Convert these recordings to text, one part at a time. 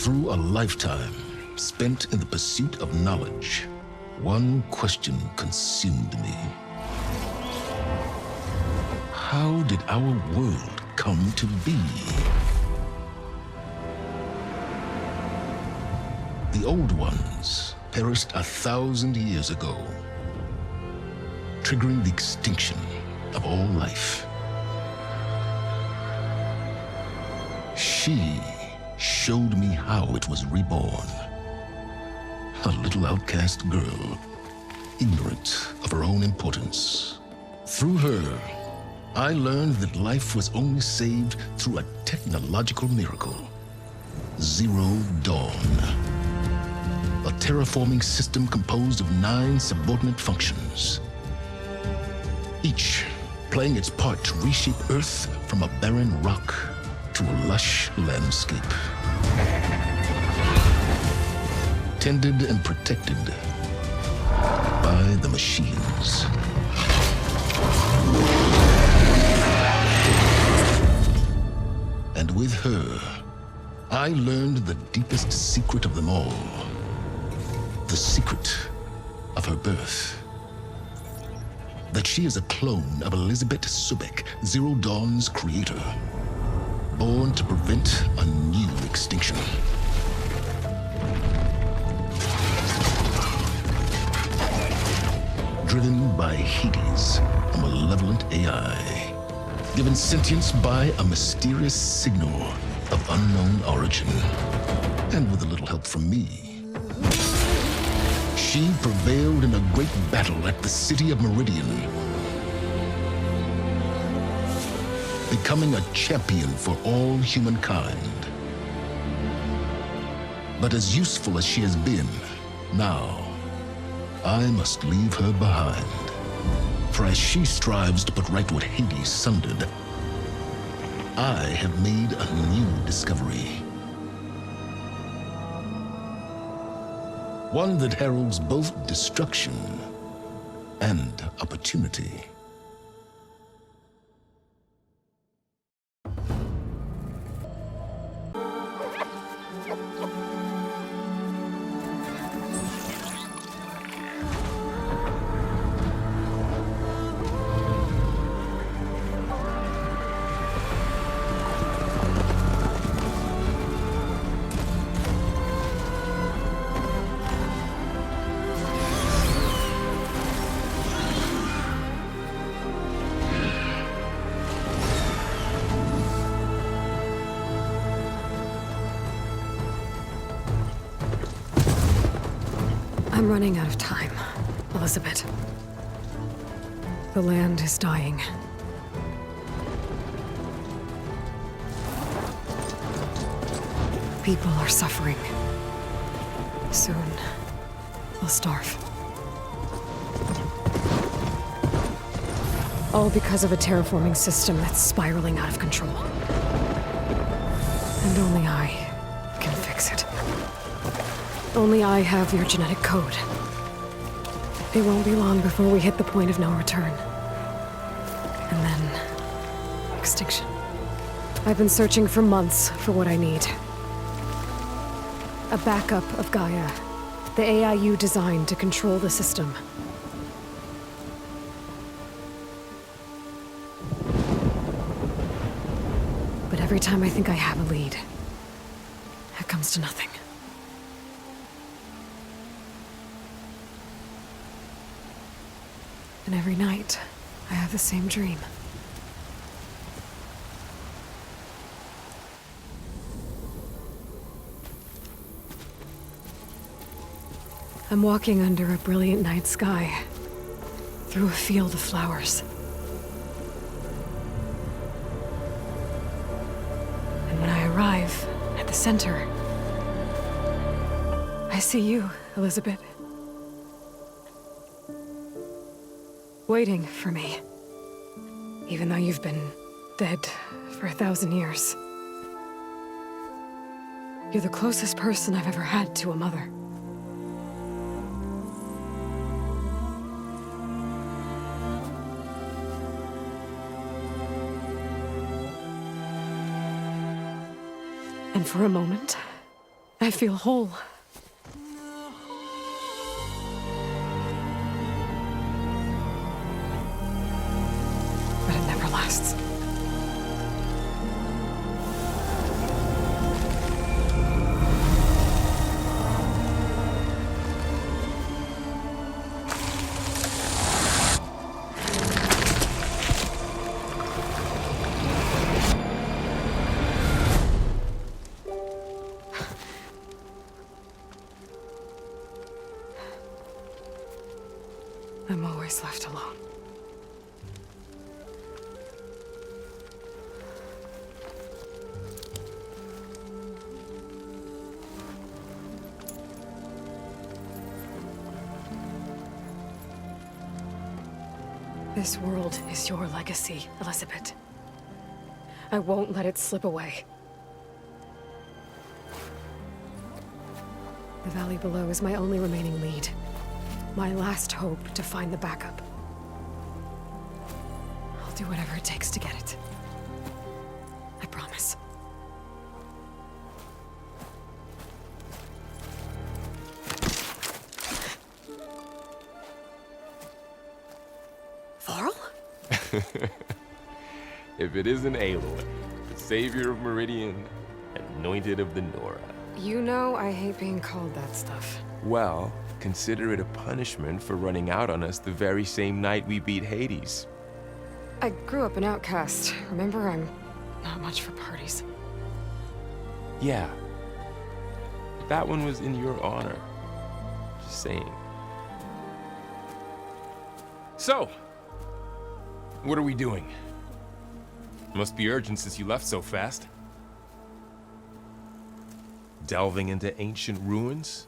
Through a lifetime spent in the pursuit of knowledge, one question consumed me. How did our world come to be? The old ones perished 1,000 years ago, triggering the extinction of all life. She showed me how it was reborn. A little outcast girl, ignorant of her own importance. Through her, I learned that life was only saved through a technological miracle. Zero Dawn. A terraforming system composed of 9 subordinate functions, each playing its part to reshape Earth from a barren rock to a lush landscape. Tended and protected by the machines. And with her, I learned the deepest secret of them all. The secret of her birth. That she is a clone of Elizabeth Sobek, Zero Dawn's creator. Born to prevent a new extinction. Driven by Hades, a malevolent AI. Given sentience by a mysterious signal of unknown origin. And with a little help from me, she prevailed in a great battle at the city of Meridian, becoming a champion for all humankind. But as useful as she has been, now I must leave her behind. For as she strives to put right what Hades sundered, I have made a new discovery. One that heralds both destruction and opportunity. I'm running out of time, Elizabeth. The land is dying. People are suffering. Soon, they'll starve. All because of a terraforming system that's spiraling out of control. And only I can fix it. Only I have your genetic code. It won't be long before we hit the point of no return. And then... extinction. I've been searching for months for what I need. A backup of Gaia. The AI you designed to control the system. But every time I think I have a lead, it comes to nothing. And every night, I have the same dream. I'm walking under a brilliant night sky, through a field of flowers. And when I arrive at the center, I see you, Elizabeth. Waiting for me. Even though you've been dead for 1,000 years. You're the closest person I've ever had to a mother. And for a moment, I feel whole. But it never lasts. I'm always left alone. This world is your legacy, Elizabeth. I won't let it slip away. The valley below is my only remaining lead. My last hope to find the backup. I'll do whatever it takes to get it. I promise. Varl? If it isn't Aloy, the savior of Meridian, anointed of the Nora. You know I hate being called that stuff. Well, consider it a punishment for running out on us the very same night we beat Hades. I grew up an outcast. Remember, I'm not much for parties. Yeah. That one was in your honor. Just saying. So, what are we doing? Must be urgent since you left so fast. Delving into ancient ruins?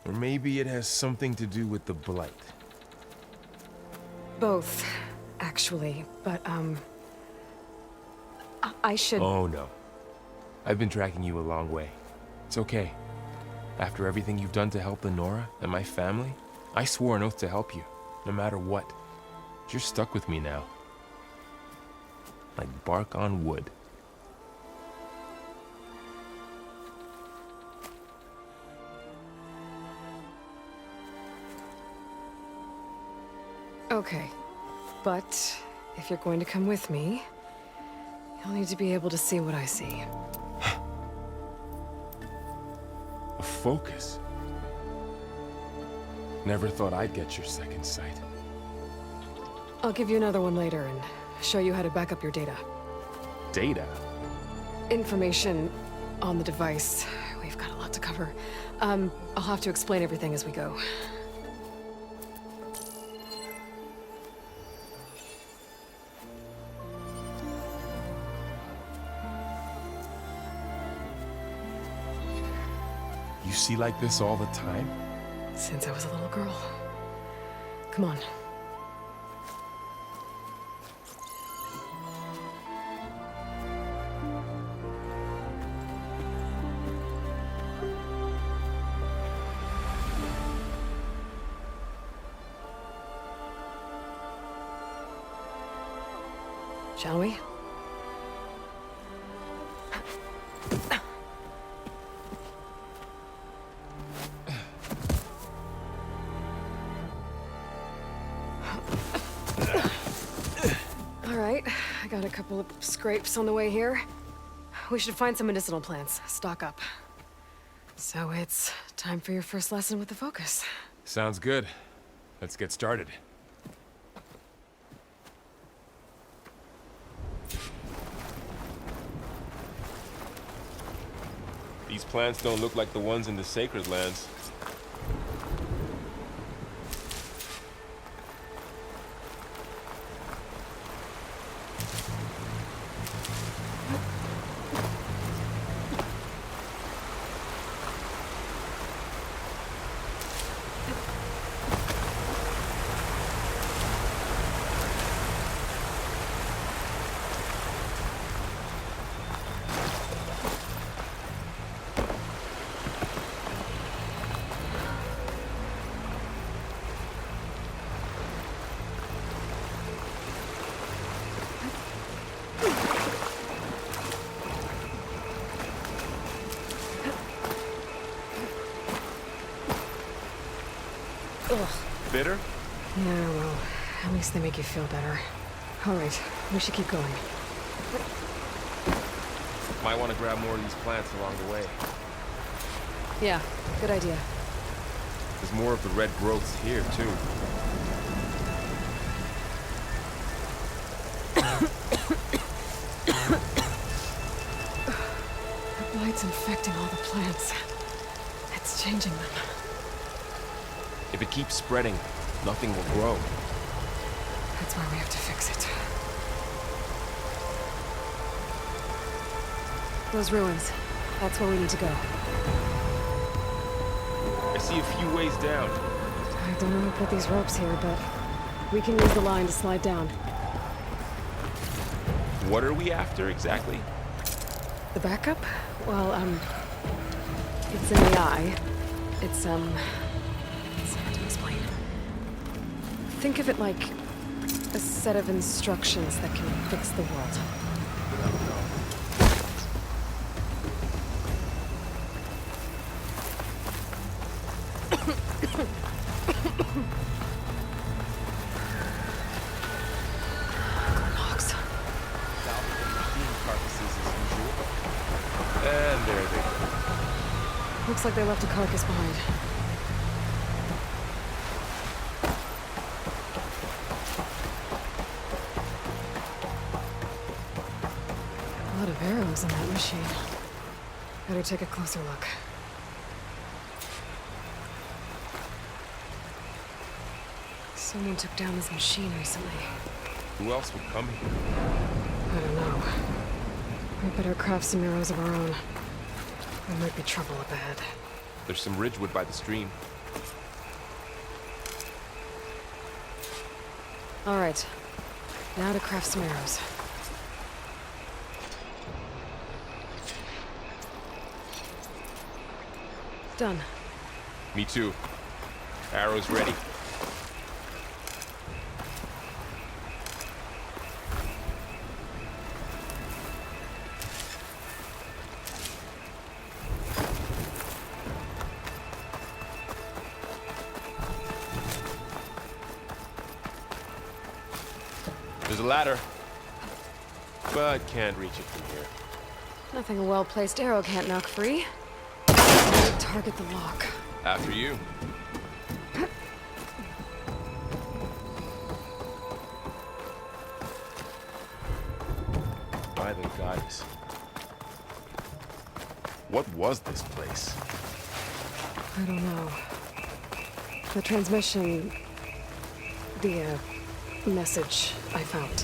Or maybe it has something to do with the Blight. Both, actually, but, I should... Oh, no. I've been tracking you a long way. It's okay. After everything you've done to help the Nora and my family, I swore an oath to help you, no matter what. You're stuck with me now. Like bark on wood. Okay, but if you're going to come with me, you'll need to be able to see what I see. A focus? Never thought I'd get your second sight. I'll give you another one later and show you how to back up your data. Data? Information on the device. We've got a lot to cover. I'll have to explain everything as we go. You see like this all the time? Since I was a little girl. Come on. Shall we? All right, I got a couple of scrapes on the way here. We should find some medicinal plants, stock up. So it's time for your first lesson with the focus. Sounds good. Let's get started. These plants don't look like the ones in the sacred lands. Ugh. Bitter? Yeah, well, at least they make you feel better. All right, we should keep going. Might want to grab more of these plants along the way. Yeah, good idea. There's more of the red growths here, too. The blight's infecting all the plants. It's changing them. If it keeps spreading, nothing will grow. That's why we have to fix it. Those ruins. That's where we need to go. I see a few ways down. I don't know who put these ropes here, but we can use the line to slide down. What are we after, exactly? The backup? Well, it's in the eye. It's hard to explain. Think of it like a set of instructions that can fix the world. And there they go. Looks like they left a carcass behind. A lot of arrows in that machine. Better take a closer look. Someone took down this machine recently. Who else would come here? I don't know. We better craft some arrows of our own. There might be trouble up ahead. There's some ridgewood by the stream. All right. Now to craft some arrows. Done. Me too. Arrows ready. There's a ladder, but can't reach it from here. Nothing a well-placed arrow can't knock free. Target the lock. After you. By the gods. What was this place? I don't know. The transmission... The, message I found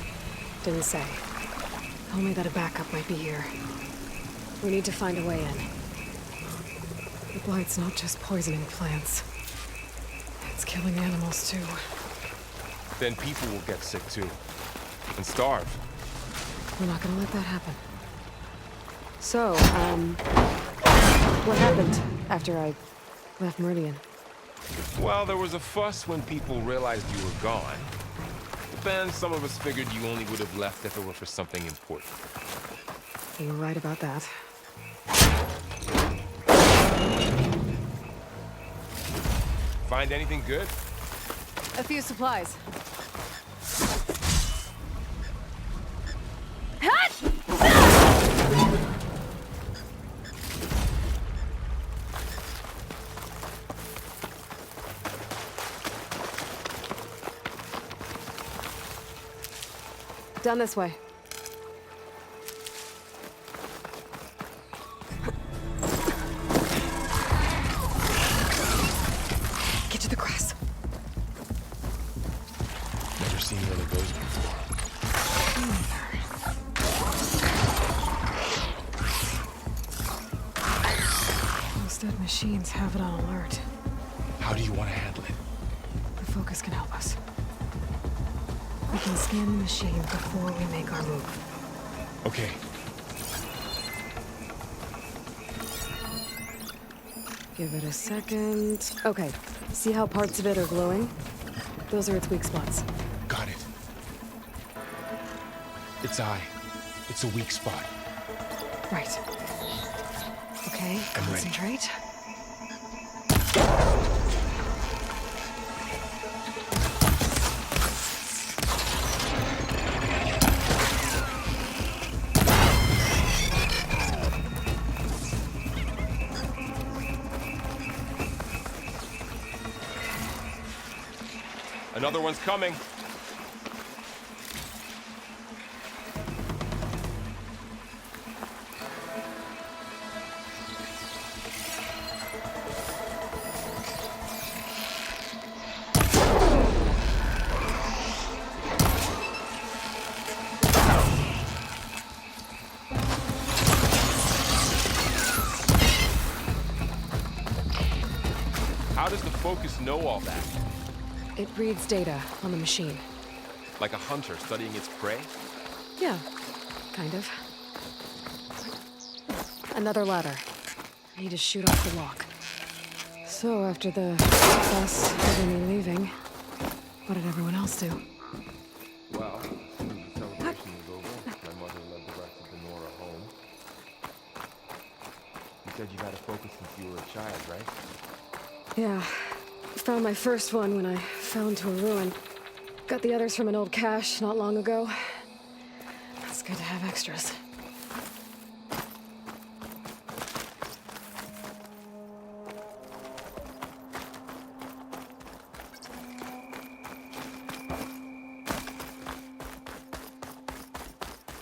didn't say. Only that a backup might be here. We need to find a way in. The blight's not just poisoning plants. It's killing animals, too. Then people will get sick too. And starve. We're not gonna let that happen. So, what happened after I left Meridian? Well, there was a fuss when people realized you were gone. But then some of us figured you only would have left if it were for something important. You were right about that. Find anything good? A few supplies. Down this way. Get to the grass. Never seen one of those before. Those dead machines have it on alert. How do you want to handle it? The focus can help us. We can scan the machine before we make our move. Okay. Give it a second. Okay. See how parts of it are glowing? Those are its weak spots. Got it. Its eye. It's a weak spot. Right. Okay, I'm ready. concentrate. Another one's coming. How does the focus know all that? It reads data on the machine. Like a hunter studying its prey? Yeah, kind of. Another ladder. I need to shoot off the lock. So after the success of me leaving, what did everyone else do? Well, as soon as the celebration was over, my mother led the rest of the Nora home. You said you had a focus since you were a child, right? Yeah. Found my first one when I fell into a ruin. Got the others from an old cache not long ago. It's good to have extras.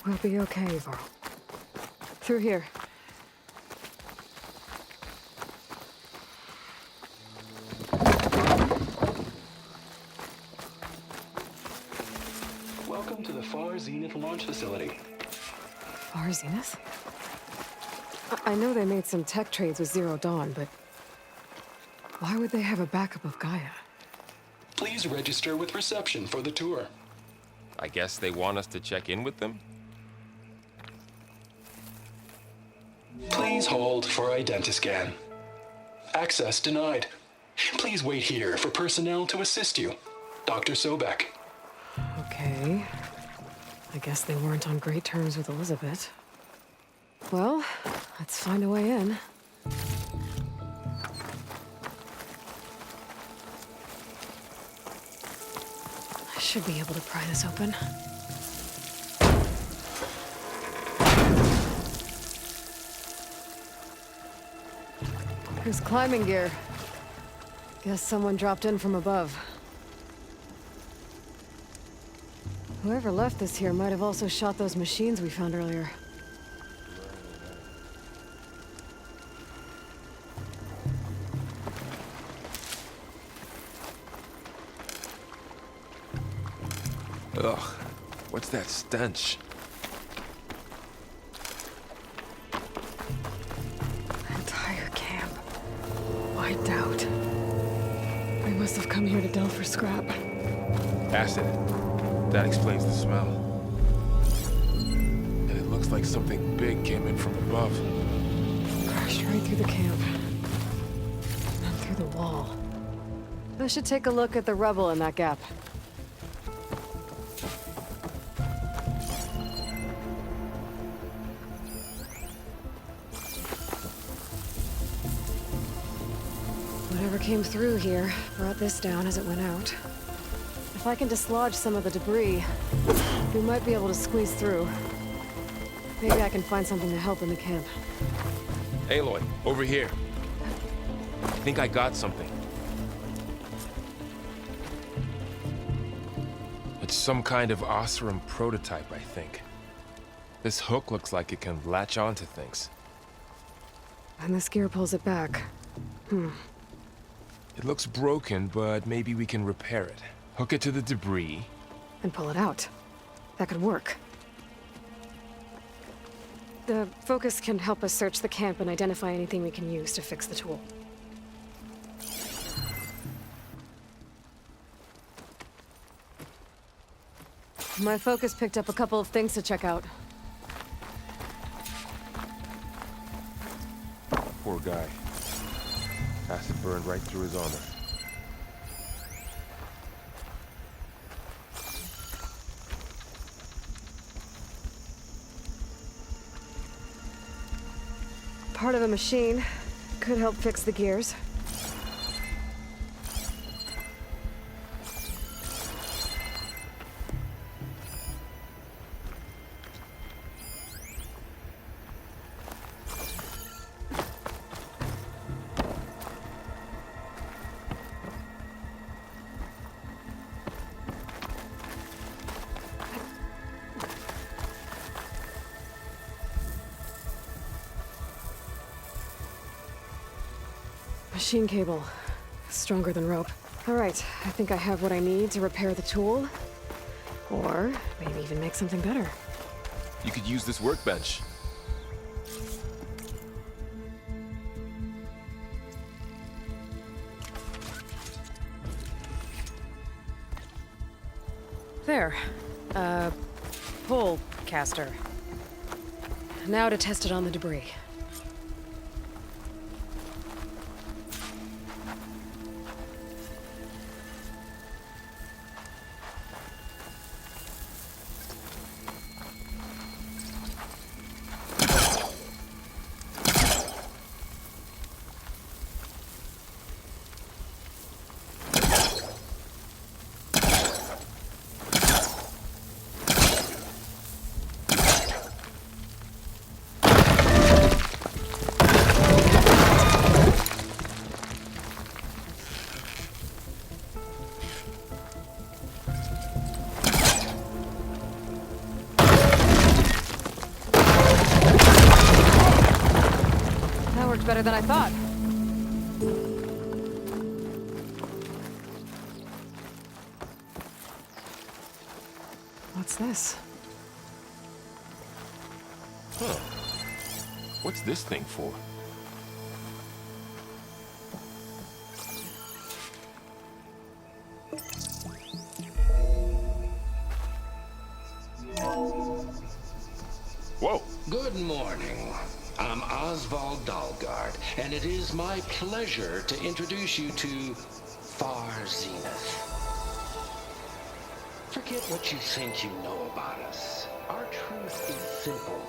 We'll be okay, Varl. Through here. Welcome to the Far Zenith launch facility. Far Zenith? I know they made some tech trades with Zero Dawn, but why would they have a backup of Gaia? Please register with reception for the tour. I guess they want us to check in with them? Please hold for identiscan. Access denied. Please wait here for personnel to assist you. Dr. Sobek. Okay. I guess they weren't on great terms with Elizabeth. Well, let's find a way in. I should be able to pry this open. There's climbing gear. Guess someone dropped in from above. Whoever left this here might have also shot those machines we found earlier. Ugh, what's that stench? Entire camp. Wiped out. They must have come here to delve for scrap. Acid. That explains the smell. And it looks like something big came in from above. Crashed right through the camp. And then through the wall. I should take a look at the rubble in that gap. Whatever came through here brought this down as it went out. If I can dislodge some of the debris, we might be able to squeeze through. Maybe I can find something to help in the camp. Aloy, over here. I think I got something. It's some kind of Oseram prototype, I think. This hook looks like it can latch onto things. And this gear pulls it back. It looks broken, but maybe we can repair it. Hook it to the debris. And pull it out. That could work. The focus can help us search the camp and identify anything we can use to fix the tool. My focus picked up a couple of things to check out. Poor guy. Acid burned right through his armor. Part of a machine. Could help fix the gears. Machine cable. Stronger than rope. Alright, I think I have what I need to repair the tool. Or maybe even make something better. You could use this workbench. There. Pull caster. Now to test it on the debris. Better than I thought. What's this? Huh. What's this thing for? Whoa! Good morning. I'm Oswald Dalgard, and it is my pleasure to introduce you to Far Zenith. Forget what you think you know about us. Our truth is simple.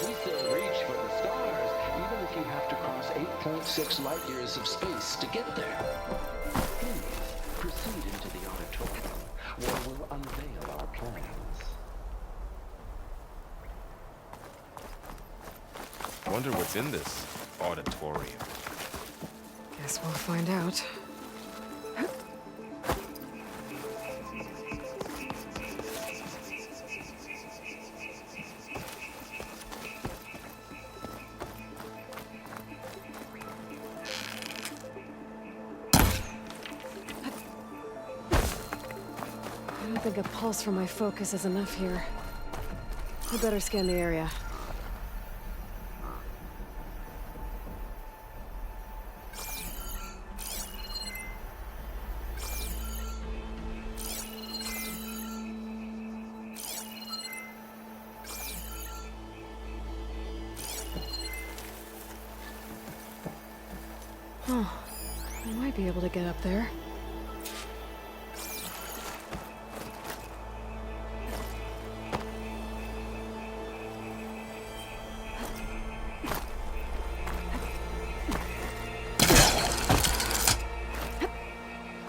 We still reach for the stars, even if you have to cross 8.6 light years of space to get there. Please, proceed into the auditorium, where we'll unveil our plans. Wonder what's in this auditorium. Guess we'll find out. I don't think a pulse from my focus is enough here. I better scan the area. Huh. I might be able to get up there.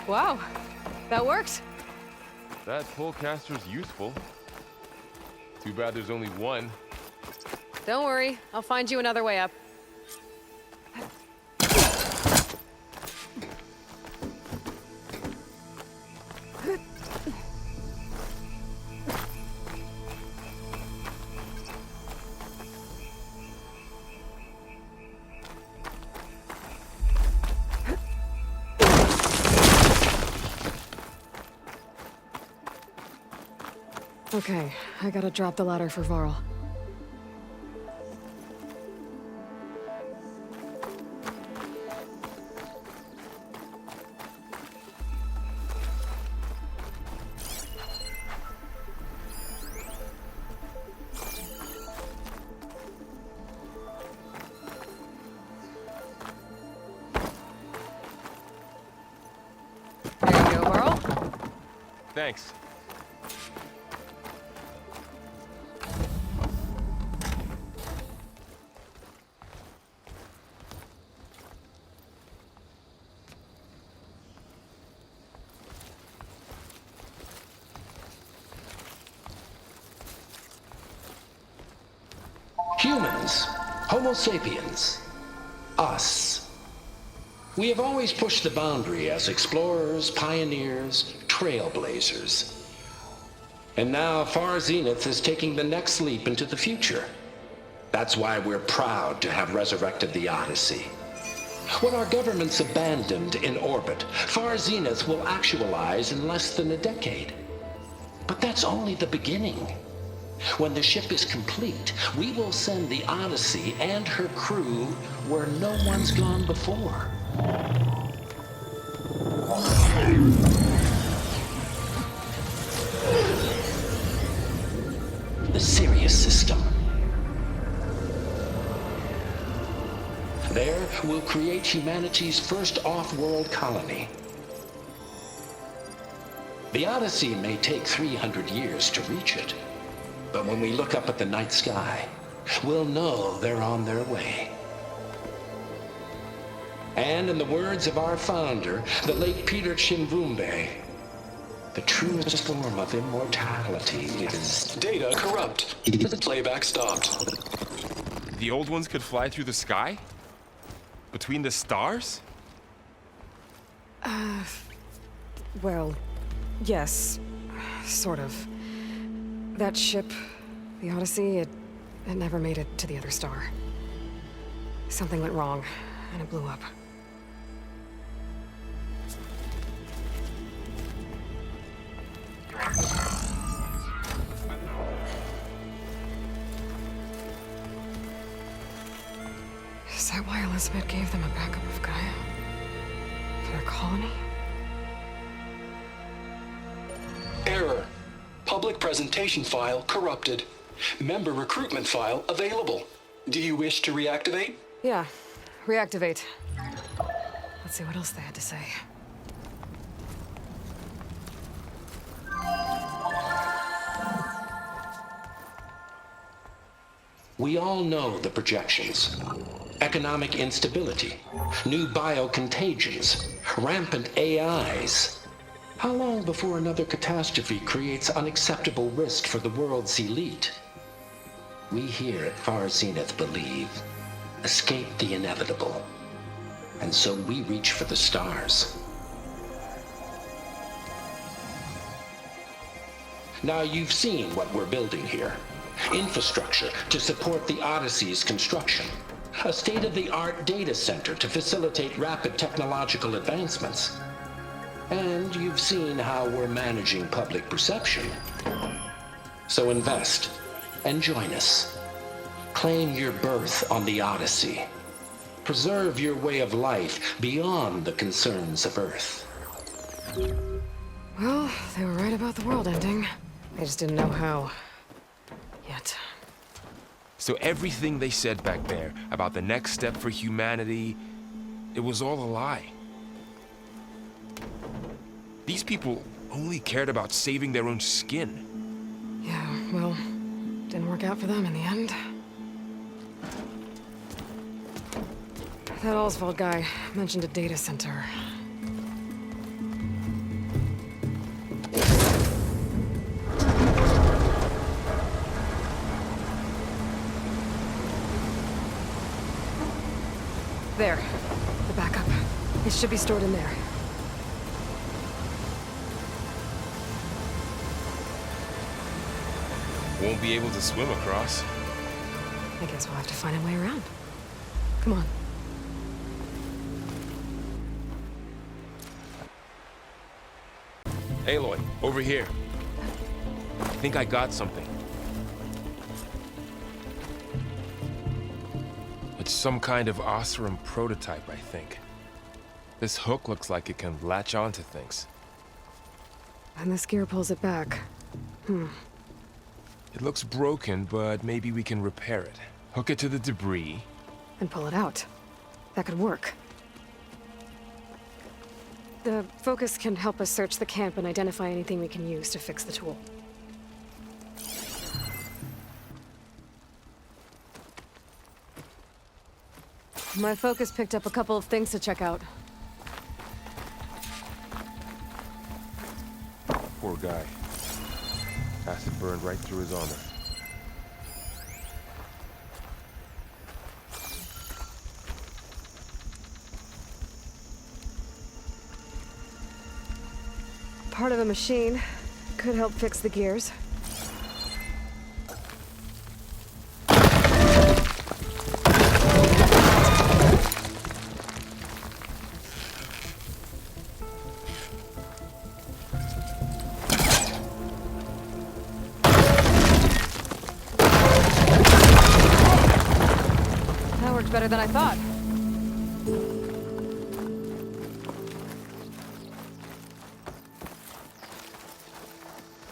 Wow, that worked. That pullcaster's useful. Too bad there's only one. Don't worry, I'll find you another way up. Okay, I gotta drop the ladder for Varl. There you go, Varl. Thanks. Humans, Homo sapiens, us. We have always pushed the boundary as explorers, pioneers, trailblazers. And now Far Zenith is taking the next leap into the future. That's why we're proud to have resurrected the Odyssey. What our governments abandoned in orbit, Far Zenith will actualize in less than a decade. But that's only the beginning. When the ship is complete, we will send the Odyssey and her crew where no one's gone before. The Sirius system. There, we'll create humanity's first off-world colony. The Odyssey may take 300 years to reach it, but when we look up at the night sky, we'll know they're on their way. And in the words of our founder, the late Peter Chimvumbe, the truest form of immortality is... Data corrupt. Playback stopped. The old ones could fly through the sky? Between the stars? Well, yes. Sort of. That ship, the Odyssey, it never made it to the other star. Something went wrong, and it blew up. Is that why Elizabeth gave them a backup of Gaia? For their colony? Error. Public presentation file corrupted. Member recruitment file available. Do you wish to reactivate? Yeah, reactivate. Let's see what else they had to say. We all know the projections. Economic instability, new biocontagions, rampant AIs. How long before another catastrophe creates unacceptable risk for the world's elite? We here at Far Zenith believe, escape the inevitable. And so we reach for the stars. Now you've seen what we're building here. Infrastructure to support the Odyssey's construction. A state-of-the-art data center to facilitate rapid technological advancements. And you've seen how we're managing public perception. So invest and join us. Claim your berth on the Odyssey. Preserve your way of life beyond the concerns of Earth. Well, they were right about the world ending. They just didn't know how. Yet. So everything they said back there about the next step for humanity, it was all a lie. These people only cared about saving their own skin. Yeah, well, didn't work out for them in the end. That Oswald guy mentioned a data center. There. The backup. It should be stored in there. Won't be able to swim across. I guess we'll have to find a way around. Come on. Aloy, over here. I think I got something. It's some kind of Osram prototype, I think. This hook looks like it can latch onto things. And this gear pulls it back. It looks broken, but maybe we can repair it. Hook it to the debris. And pull it out. That could work. The focus can help us search the camp and identify anything we can use to fix the tool. My focus picked up a couple of things to check out. Poor guy. Acid burned right through his armor. Part of a machine. Could help fix the gears. worked better than I thought.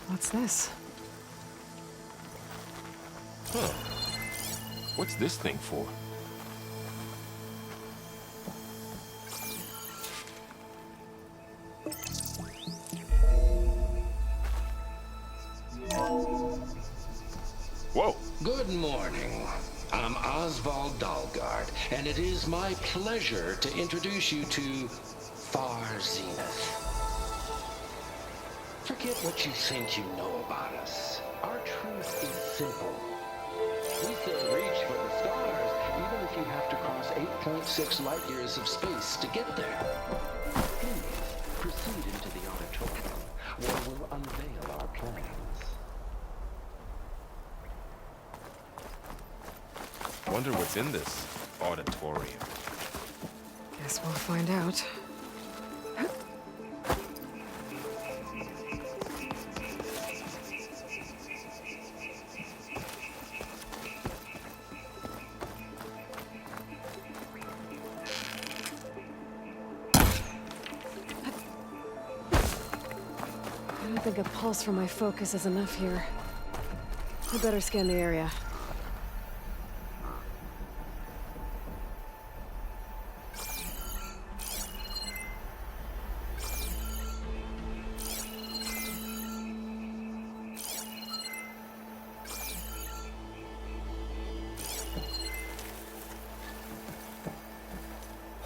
What's this? Huh. What's this thing for? Whoa! Good morning. I'm Oswald Dalgard, and it is my pleasure to introduce you to Far Zenith. Forget what you think you know about us. Our truth is simple. We say reach for the stars, even if you have to cross 8.6 light years of space to get there. Please, proceed into the auditorium, where we'll unveil our plans. Wonder what's in this auditorium. Guess we'll find out. I don't think a pulse from my focus is enough here. I better scan the area.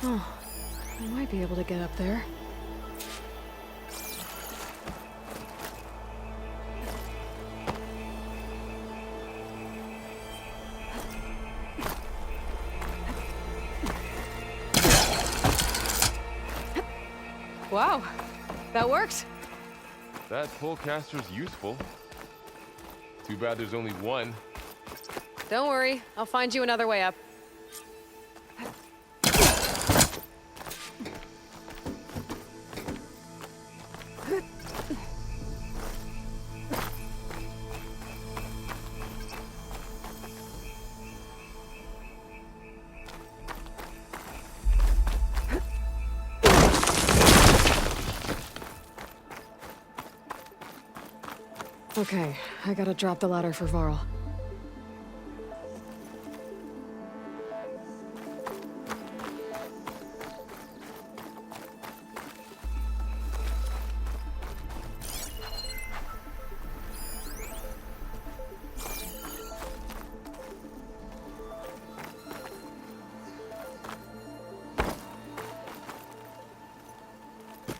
Oh, I might be able to get up there. Wow, that worked. That pullcaster's useful. Too bad there's only one. Don't worry, I'll find you another way up. Okay, I gotta drop the ladder for Varl.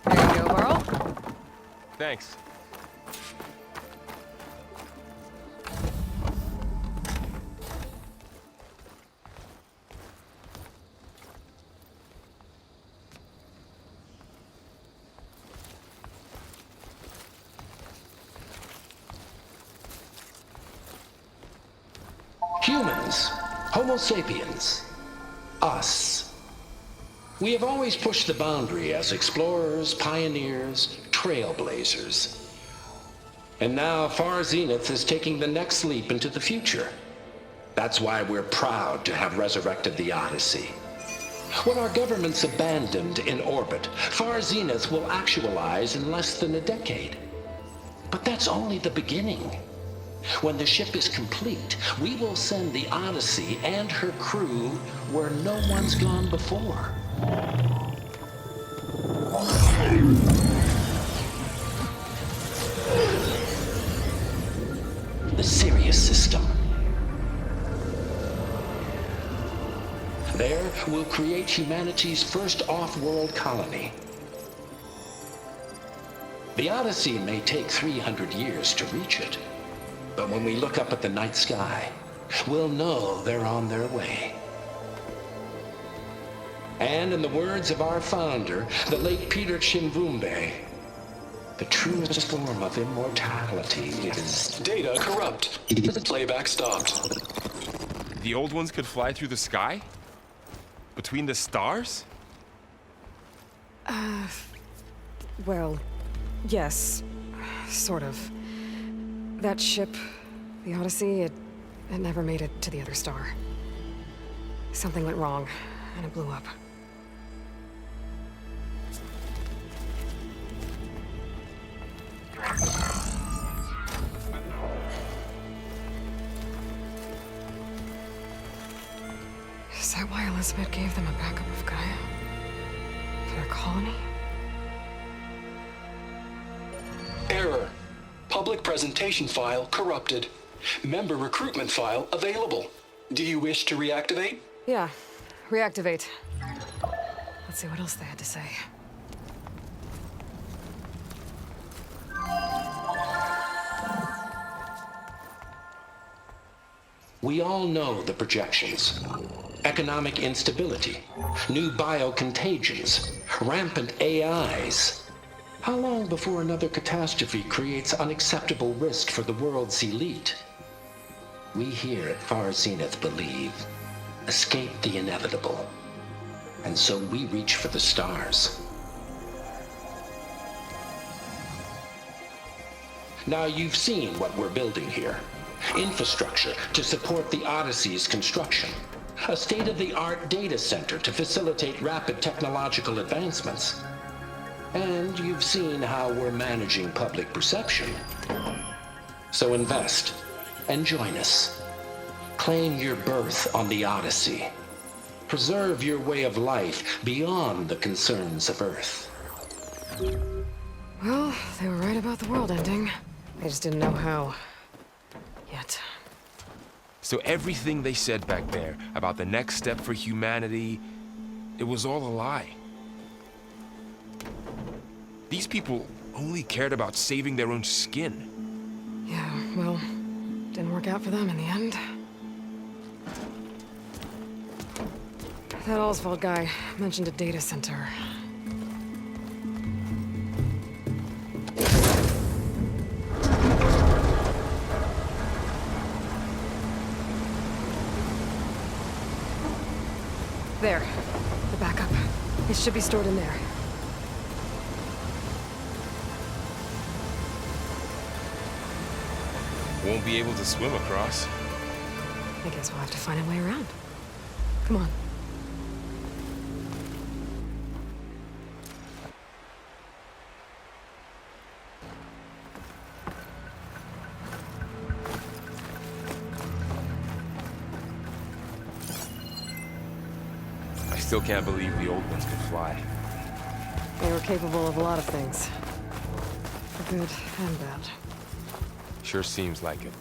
There you go, Varl. Thanks. Humans, Homo sapiens, us. We have always pushed the boundary as explorers, pioneers, trailblazers. And now Far Zenith is taking the next leap into the future. That's why we're proud to have resurrected the Odyssey. What our governments abandoned in orbit, Far Zenith will actualize in less than a decade. But that's only the beginning. When the ship is complete, we will send the Odyssey and her crew where no one's gone before. The Sirius system. There, we'll create humanity's first off-world colony. The Odyssey may take 300 years to reach it. But when we look up at the night sky, we'll know they're on their way. And in the words of our founder, the late Peter Chimvumbe, the truest form of immortality is... Data corrupt. Playback stopped. The old ones could fly through the sky? Between the stars? Well, yes, sort of. That ship, the Odyssey, it never made it to the other star. Something went wrong, and it blew up. Is that why Elizabeth gave them a backup of Gaia? For their colony? Error. Public presentation file corrupted. Member recruitment file available. Do you wish to reactivate? Yeah, reactivate. Let's see what else they had to say. We all know the projections. Economic instability, new biocontagions, rampant AIs. How long before another catastrophe creates unacceptable risk for the world's elite? We here at Far Zenith believe, escape the inevitable. And so we reach for the stars. Now you've seen what we're building here. Infrastructure to support the Odyssey's construction. A state-of-the-art data center to facilitate rapid technological advancements. And you've seen how we're managing public perception. So invest and join us. Claim your berth on the Odyssey. Preserve your way of life beyond the concerns of Earth. Well, they were right about the world ending. They just didn't know how. Yet. So everything they said back there about the next step for humanity, it was all a lie. These people only cared about saving their own skin. Yeah, well, didn't work out for them in the end. That Oswald guy mentioned a data center. There. The backup. It should be stored in there. Won't be able to swim across. I guess we'll have to find a way around. Come on. I still can't believe the old ones could fly. They were capable of a lot of things. Good and bad. Sure seems like it.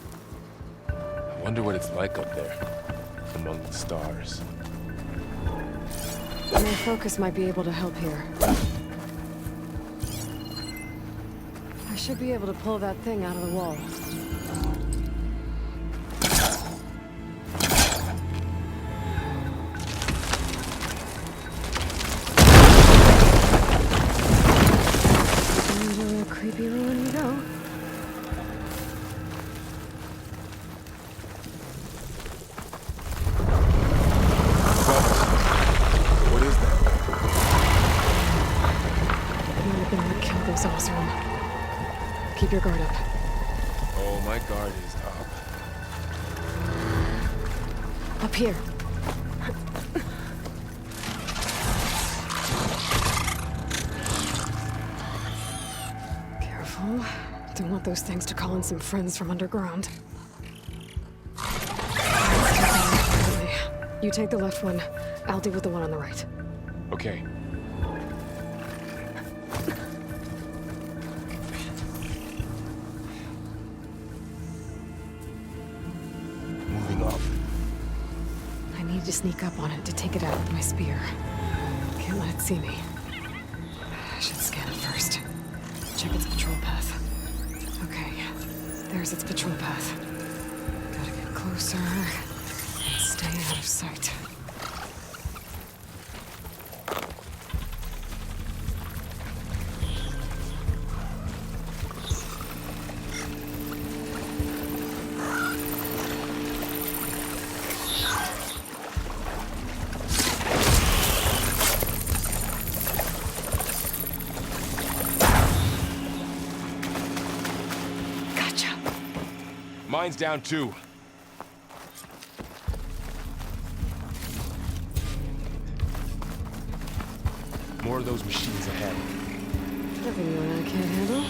I wonder what it's like up there, among the stars. My focus might be able to help here. I should be able to pull that thing out of the wall. Into a creepy ruin we go. What is that? Might have been what killed those Osram. Keep your guard up. Oh, my guard is up. Up here. Careful. Don't want those things to call in some friends from underground. You take the left one. I'll deal with the one on the right. Okay. Moving up. I need to sneak up on it to take it out with my spear. Can't let it see me. I should scan it first. Check its patrol path. Okay, there's its patrol path. Gotta get closer and stay out of sight. Gotcha. Mine's down too. More of those machines ahead. Nothing you and I can't handle.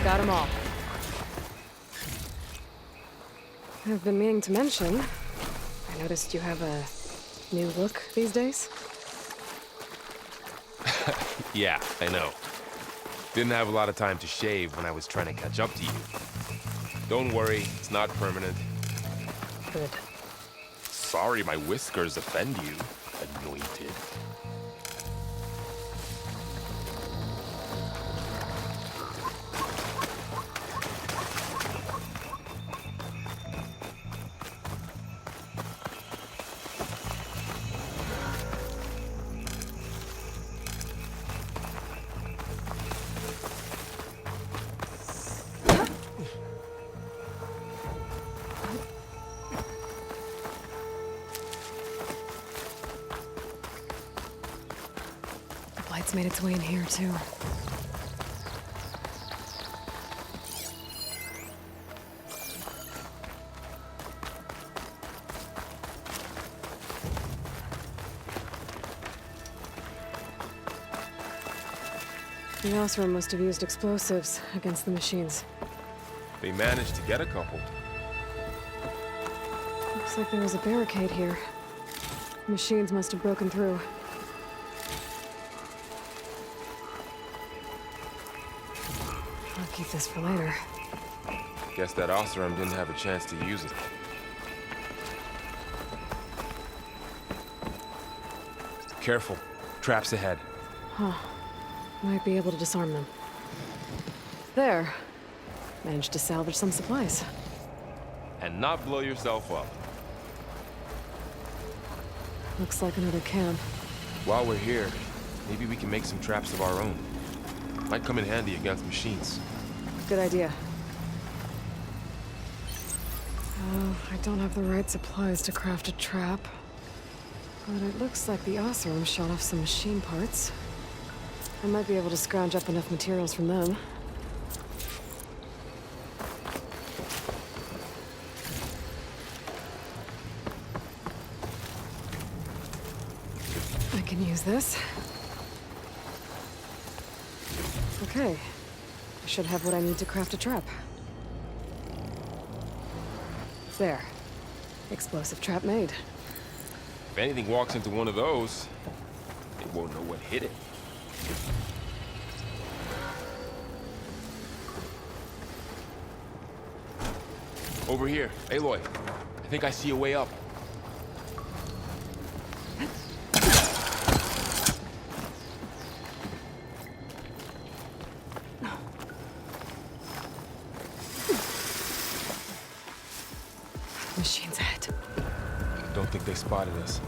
Got 'em all. I've been meaning to mention, I noticed you have a new look these days. Yeah, I know. Didn't have a lot of time to shave when I was trying to catch up to you. Don't worry, it's not permanent. Good. Sorry my whiskers offend you, anointed. Light's made its way in here, too. The Osram must have used explosives against the machines. They managed to get a couple. Looks like there was a barricade here. Machines must have broken through. I'll keep this for later. Guess that Osram didn't have a chance to use it. Careful. Traps ahead. Huh. Might be able to disarm them. There. Managed to salvage some supplies. And not blow yourself up. Looks like another camp. While we're here, maybe we can make some traps of our own. Might come in handy against machines. Good idea. Oh, I don't have the right supplies to craft a trap. But it looks like the Osram shot off some machine parts. I might be able to scrounge up enough materials from them. I can use this. Okay. I should have what I need to craft a trap. There. Explosive trap made. If anything walks into one of those, they won't know what hit it. Over here, Aloy. I think I see a way up. Machine's ahead. Don't think they spotted us.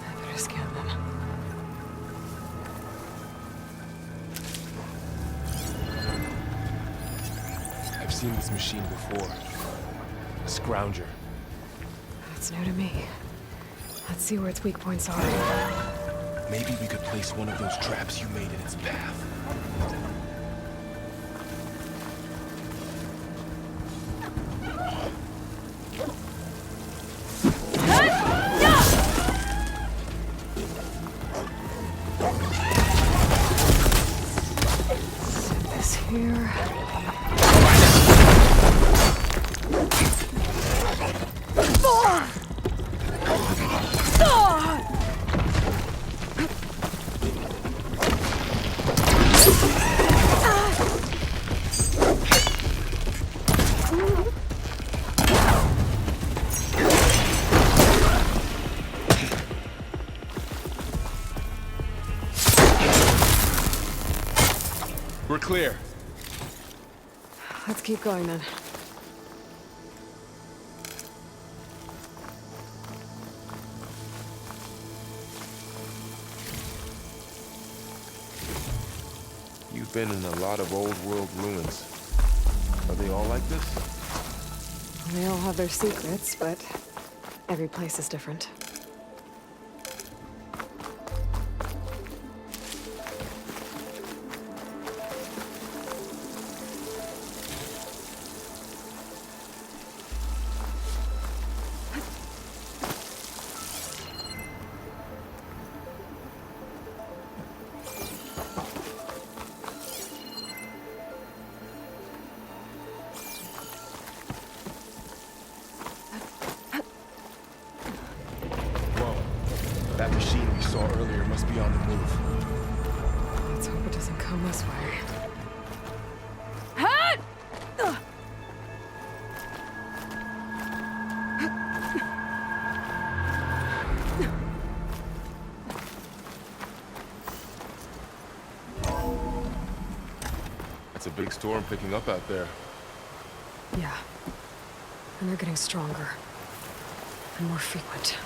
I better scan them. I've seen this machine before. A scrounger. That's new to me. Let's see where its weak points are. Maybe we could place one of those traps you made in its path. Set this here. clear. Let's keep going then. You've been in a lot of old world ruins. Are they all like this? They all have their secrets, but every place is different. That machine we saw earlier must be on the move. Let's hope it doesn't come this way. It's a big storm picking up out there. Yeah. And they're getting stronger. And more frequent.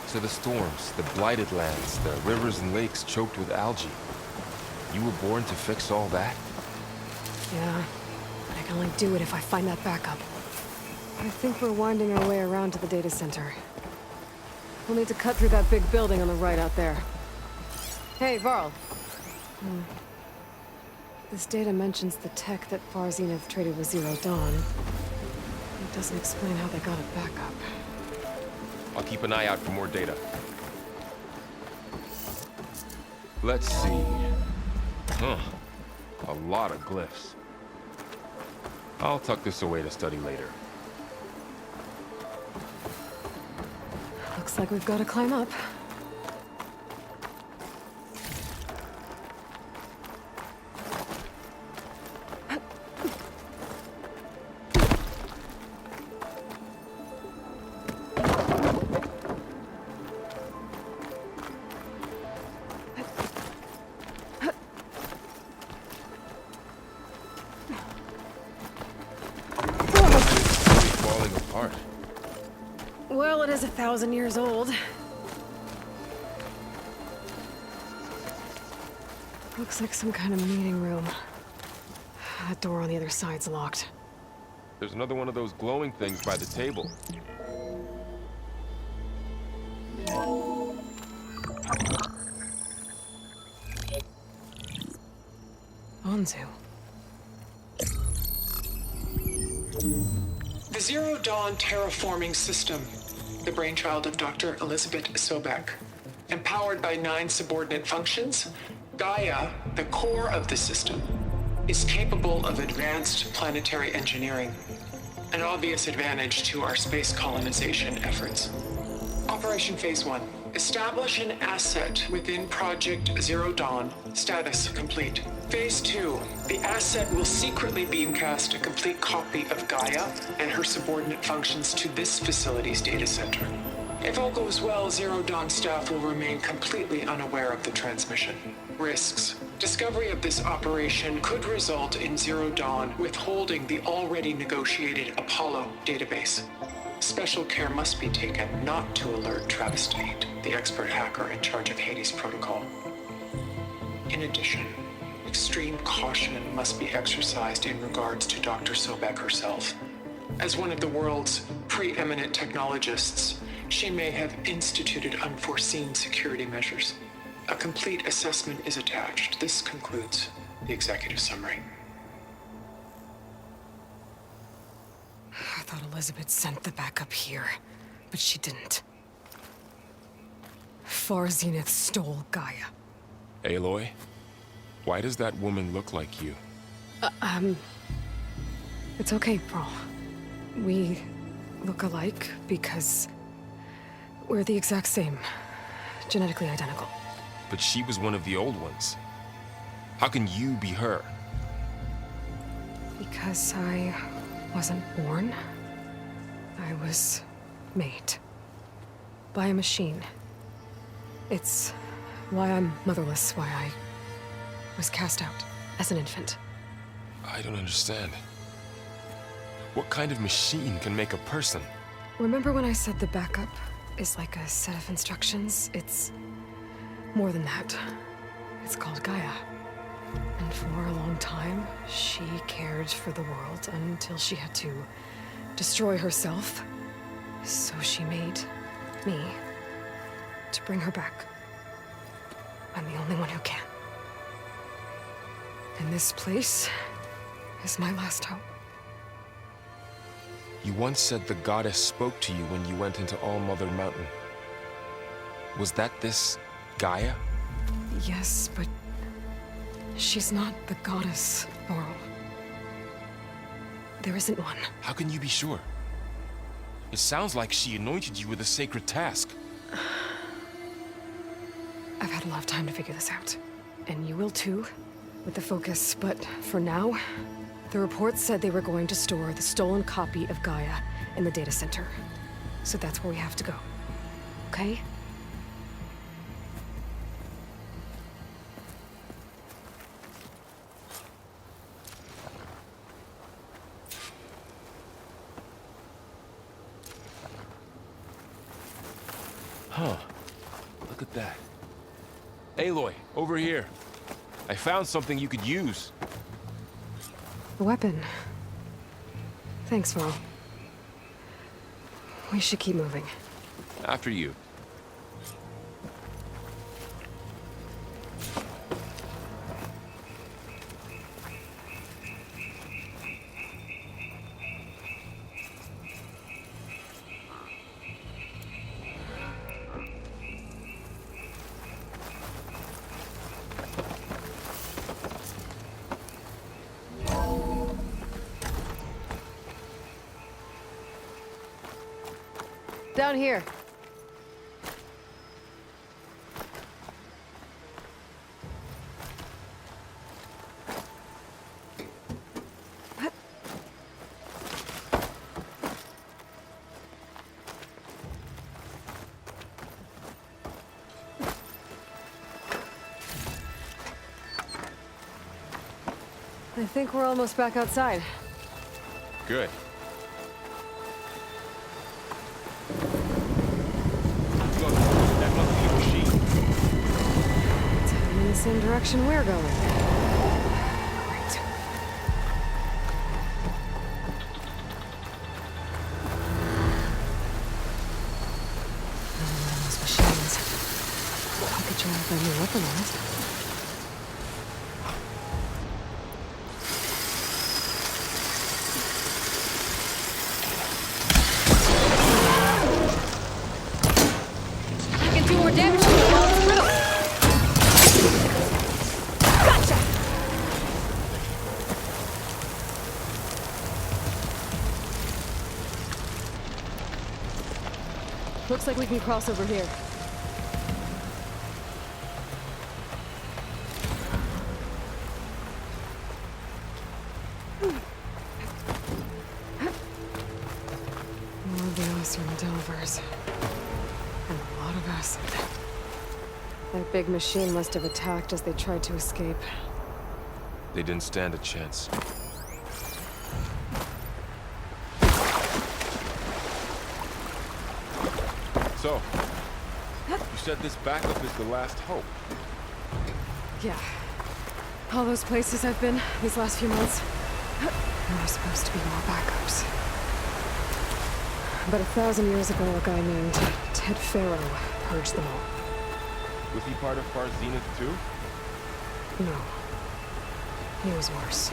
So the storms, the blighted lands, the rivers and lakes choked with algae. You were born to fix all that? Yeah. But I can only do it if I find that backup. I think we're winding our way around to the data center. We'll need to cut through that big building on the right out there. Hey, Varl. This data mentions the tech that Far Zenith traded with Zero Dawn. It doesn't explain how they got it back up. I'll keep an eye out for more data. Let's see. Huh. A lot of glyphs. I'll tuck this away to study later. Looks like we've got to climb up. Falling apart. Well, it is 1,000 years old. Looks like some kind of meeting room. That door on the other side's locked. There's another one of those glowing things by the table. Onzu. The Zero Dawn terraforming system, the brainchild of Dr. Elizabeth Sobek. Empowered by 9 subordinate functions, Gaia, the core of the system, is capable of advanced planetary engineering, an obvious advantage to our space colonization efforts. Operation Phase 1. Establish an asset within Project Zero Dawn. Status complete. Phase 2. The asset will secretly beamcast a complete copy of Gaia and her subordinate functions to this facility's data center. If all goes well, Zero Dawn staff will remain completely unaware of the transmission. Risks. Discovery of this operation could result in Zero Dawn withholding the already negotiated Apollo database. Special care must be taken not to alert Travis Tate, the expert hacker in charge of Hades protocol. In addition, extreme caution must be exercised in regards to Dr. Sobek herself. As one of the world's preeminent technologists, she may have instituted unforeseen security measures. A complete assessment is attached. This concludes the executive summary. I thought Elizabeth sent the backup here, but she didn't. Far Zenith stole Gaia. Aloy? Why does that woman look like you? It's okay, Varl. We look alike because we're the exact same. Genetically identical. But she was one of the old ones. How can you be her? Because I wasn't born. I was made. By a machine. It's why I'm motherless, why I was cast out. as an infant. I don't understand. What kind of machine can make a person? Remember when I said the backup is like a set of instructions? It's more than that. It's called Gaia. And for a long time, she cared for the world until she had to destroy herself. So she made me to bring her back. I'm the only one who can. And this place is my last hope. You once said the goddess spoke to you when you went into All Mother Mountain. Was that this Gaia? Yes, but she's not the goddess, Varl. There isn't one. How can you be sure? It sounds like she anointed you with a sacred task. I've had a lot of time to figure this out. And you will too, with the focus. But for now, the reports said they were going to store the stolen copy of Gaia in the data center. So that's where we have to go. Okay? Huh. Look at that. Aloy, over here. I found something you could use. A weapon. Thanks, Varl. We should keep moving. After you. Down here. I think we're almost back outside. Good. Look, that must be a machine. It's heading in the same direction we're going. Great. Another one of those machines. I could try if I knew weapon on it. Looks like we can cross over here. More of the Oseram Delvers. And a lot of acid. That big machine must have attacked as they tried to escape. They didn't stand a chance. So, you said this backup is the last hope. Yeah. All those places I've been these last few months, there were supposed to be more backups. But 1,000 years ago, a guy named Ted Pharaoh purged them all. Was he part of Far Zenith too? No. He was worse.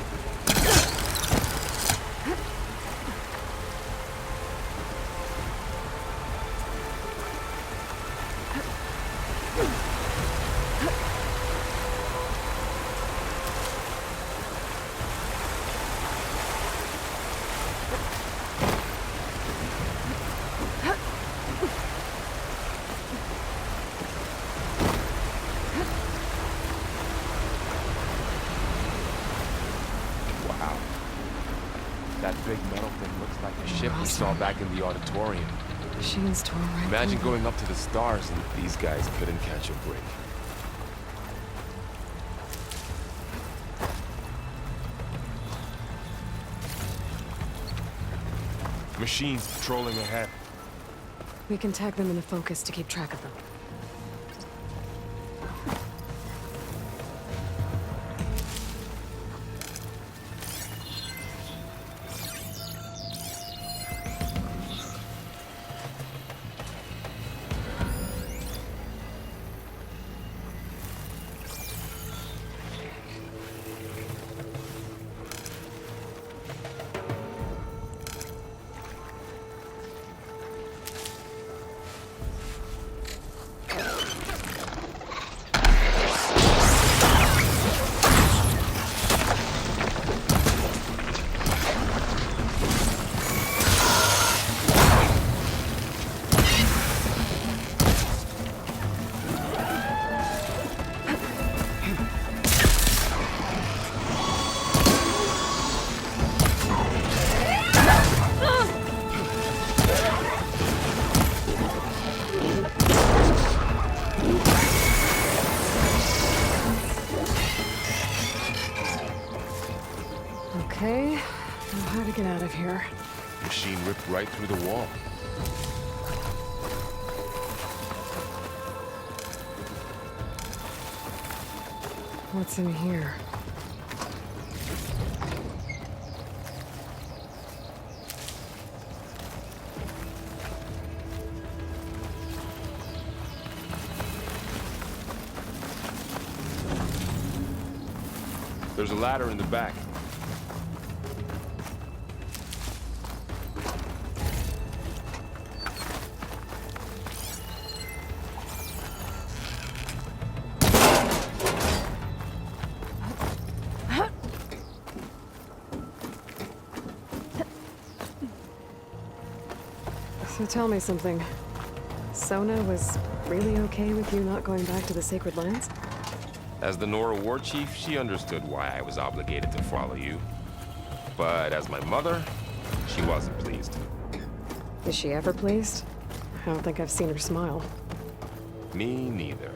Wow. That big metal thing looks like a ship we saw back in the auditorium. Machines tore right Imagine through them. going up to the stars and these guys couldn't catch a break. Machines patrolling ahead. We can tag them in the focus to keep track of them. Okay, now how to get out of here? Machine ripped right through the wall. What's in here? There's a ladder in the back. So tell me something. Sona was really okay with you not going back to the Sacred Lands? As the Nora war chief, she understood why I was obligated to follow you. But as my mother, she wasn't pleased. Is she ever pleased? I don't think I've seen her smile. Me neither.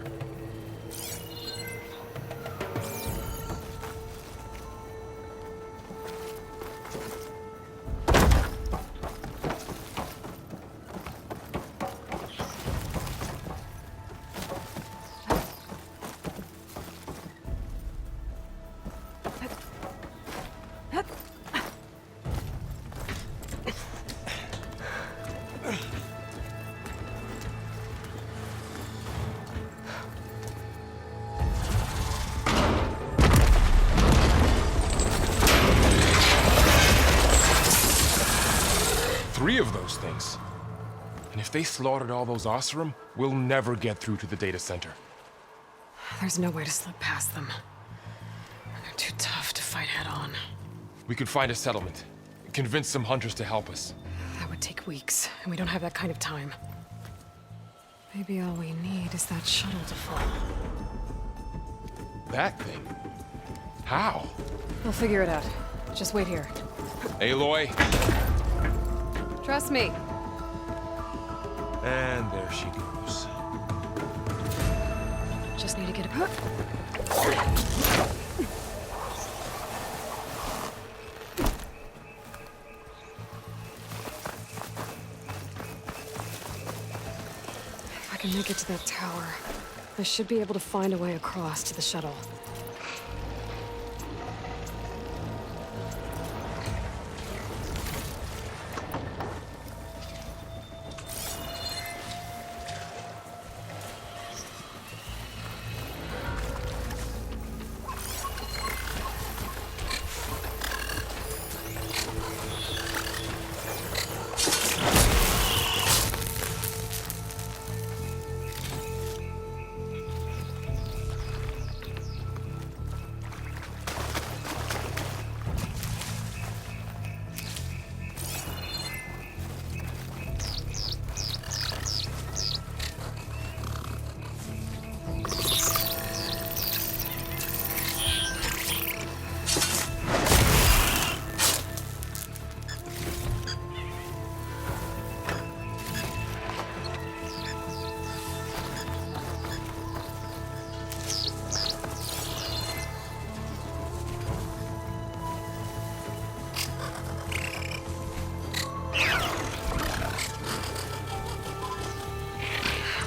Three of those things. And if they slaughtered all those Oseram, we'll never get through to the data center. There's no way to slip past them. They're too tough to fight head-on. We could find a settlement. Convince some hunters to help us. That would take weeks, and we don't have that kind of time. Maybe all we need is that shuttle to fall. That thing? How? I'll figure it out. Just wait here. Aloy. Trust me. And there she goes. Just need to get a... If I can make it to that tower, I should be able to find a way across to the shuttle.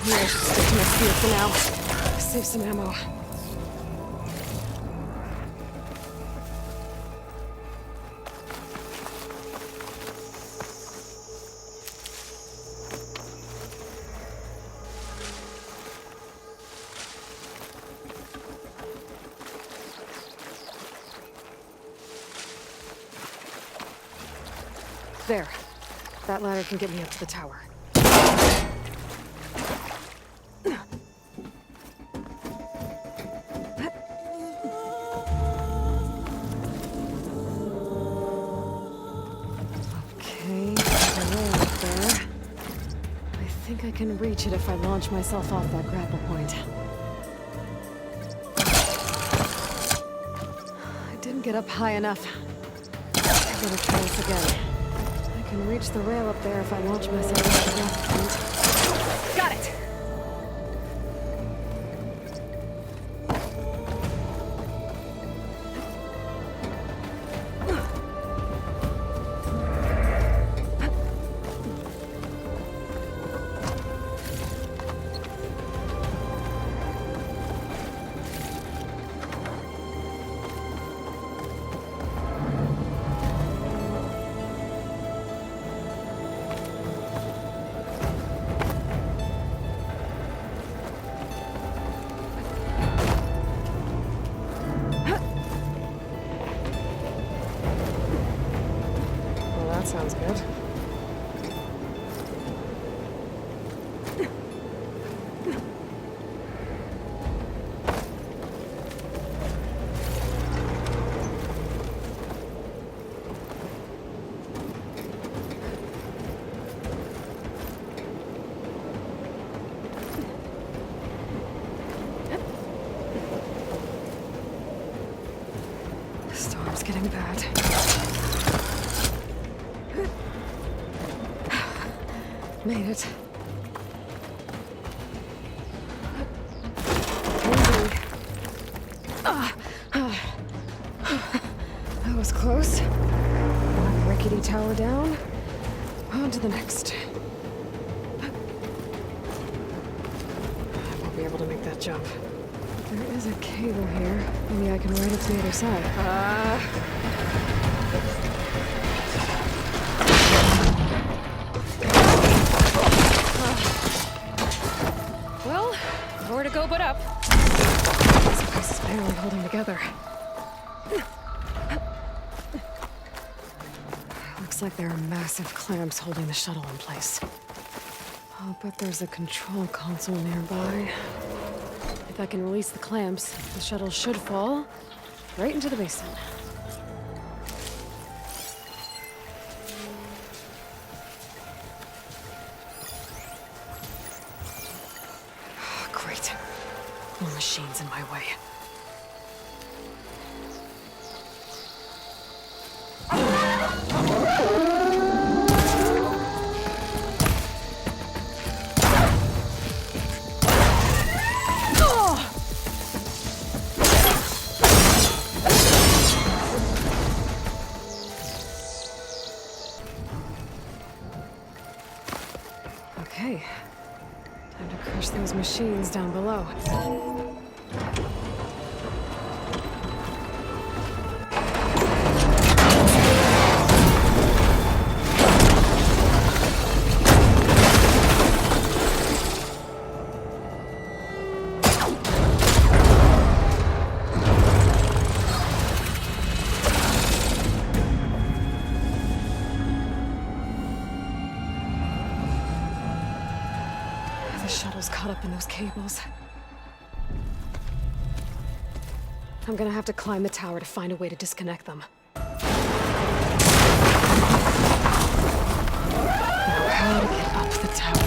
Maybe I should stick to my spear for now. Save some ammo. There. That ladder can get me up to the tower. Okay, there's a rail up there. I think I can reach it if I launch myself off that grapple point. I didn't get up high enough. I better try this again. I can reach the rail up there if I launch myself off the grapple point. Got it! That sounds good. The storm's getting bad. Made it. That was close. One rickety tower down. On to the next. I won't be able to make that jump. There is a cable here. Maybe I can ride it to the other side. Well, more to go but up. This place is barely holding together. Looks like there are massive clamps holding the shuttle in place. I'll bet there's a control console nearby. If I can release the clamps, the shuttle should fall right into the basin. Great. More machines in my way. Okay. Time to crush those machines down below. The shuttle's caught up in those cables. I'm gonna have to climb the tower to find a way to disconnect them. Now, how to get up the tower?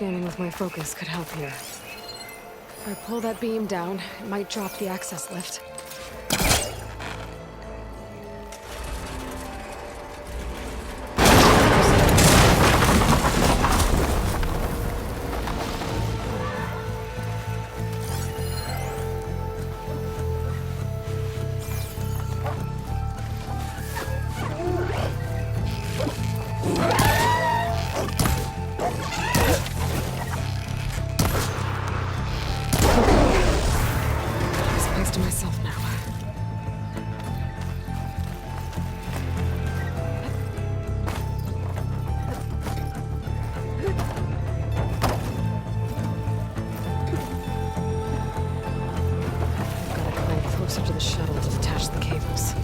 scanning with my focus could help here. If I pull that beam down, it might drop the access lift. To myself now. Gotta climb closer to the shuttle to detach the cables.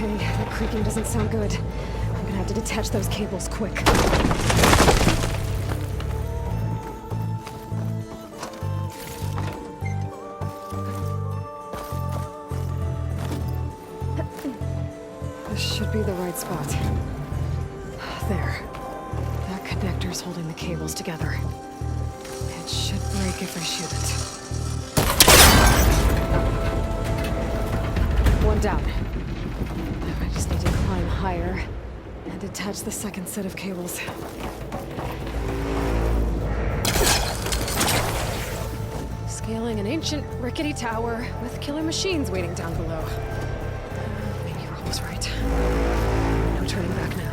That creaking doesn't sound good. I'm gonna have to detach those cables quick. This should be the right spot. There. That connector's holding the cables together. It should break if I shoot it. One down. I just need to climb higher and detach the second set of cables. Scaling an ancient, rickety tower with killer machines waiting down below. Maybe Varl was right. No turning back now.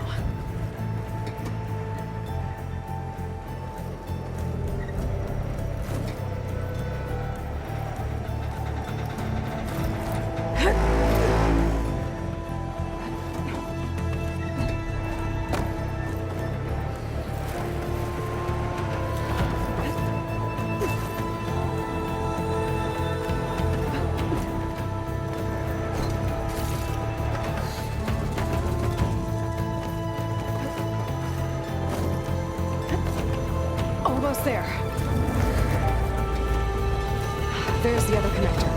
Almost there. There's the other connector.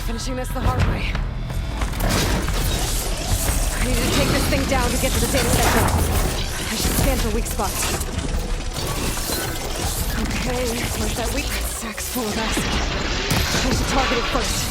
Finishing this the hard way. I need to take this thing down to get to the data center. I should scan for weak spots. Okay, where's that weak sack's full of acid? I should target it first.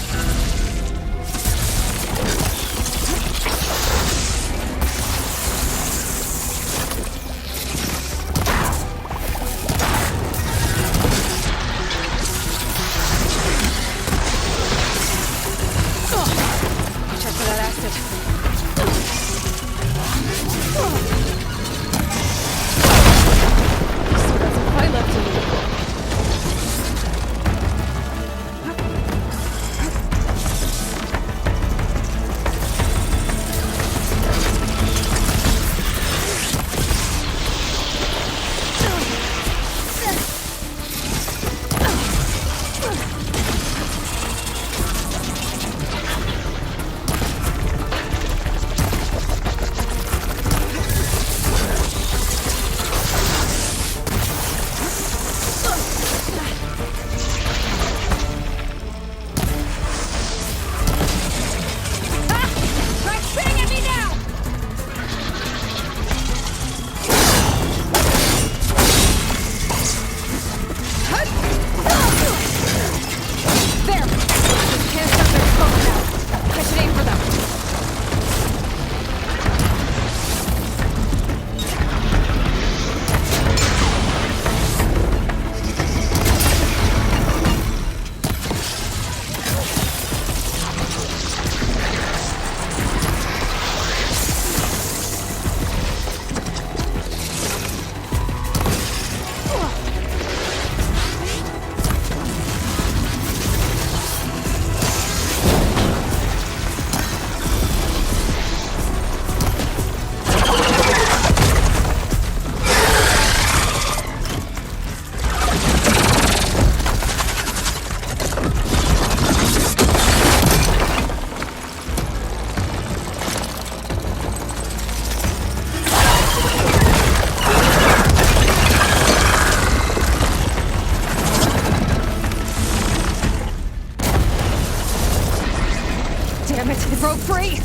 Broke free!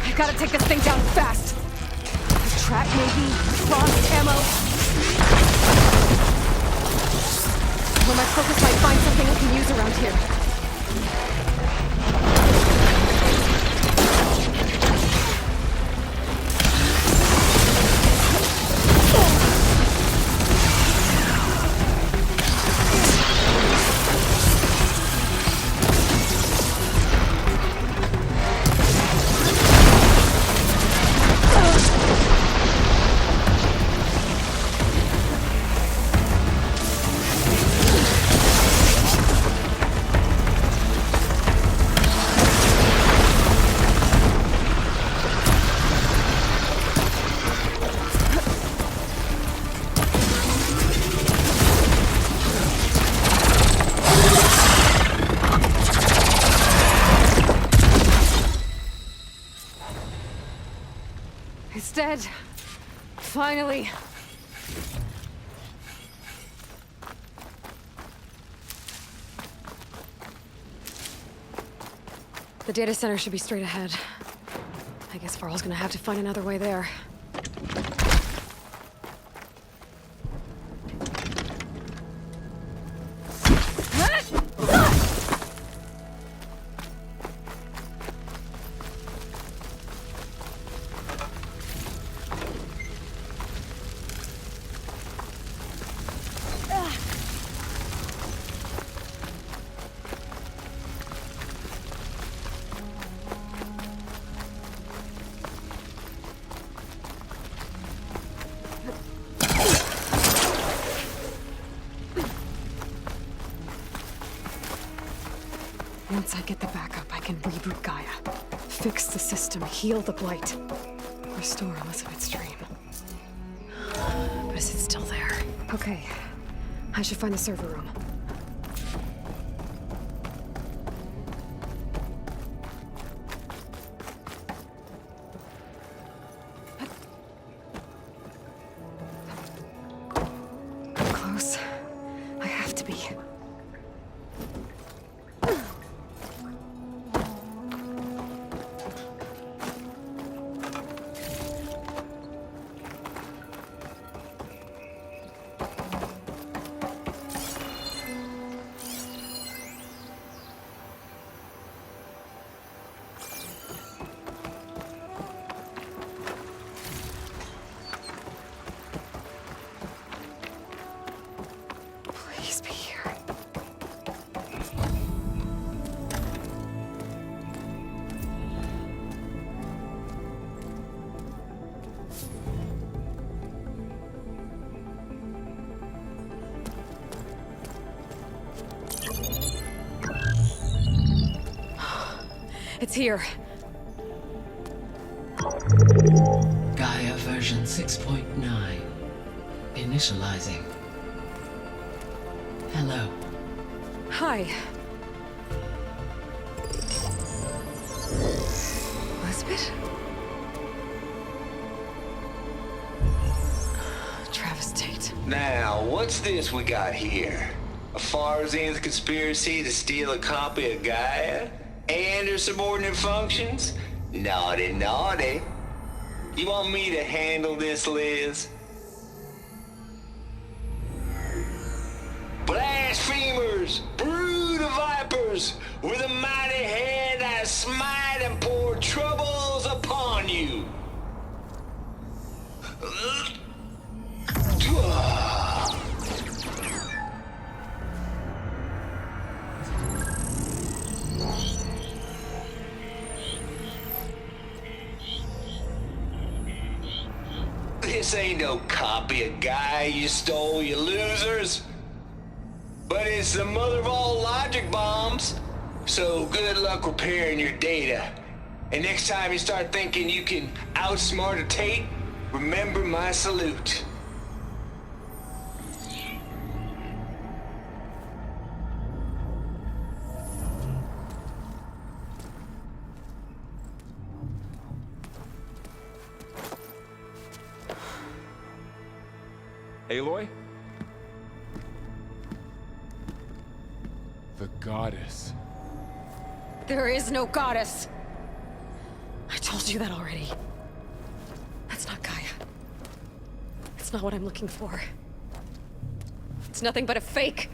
I gotta take this thing down fast! A trap, maybe? Frost ammo? When my focus might find something I can use around here. It's dead. Finally. The data center should be straight ahead. I guess Varl's gonna have to find another way there. Once I get the backup, I can reboot Gaia, fix the system, heal the Blight, restore Elizabeth's dream. But is it still there? Okay, I should find the server room. I'm close. I have to be. Please be here. It's here. Gaia version 6.9. Initializing. Hello. Hi. Elizabeth? Travis Tate. Now, what's this we got here? A Farzan's conspiracy to steal a copy of Gaia? And her subordinate functions? Naughty, naughty. You want me to handle this, Liz? Blasphemers! Brood of vipers! With a mighty hand I smite and pour troubles upon you! This ain't no copy of Gaia you stole, you losers. But it's the mother of all logic bombs. So good luck repairing your data. And next time you start thinking you can outsmart a Tate, remember my salute. Aloy? The goddess. There is no goddess. told you that already. That's not Gaia. It's not what I'm looking for. It's nothing but a fake.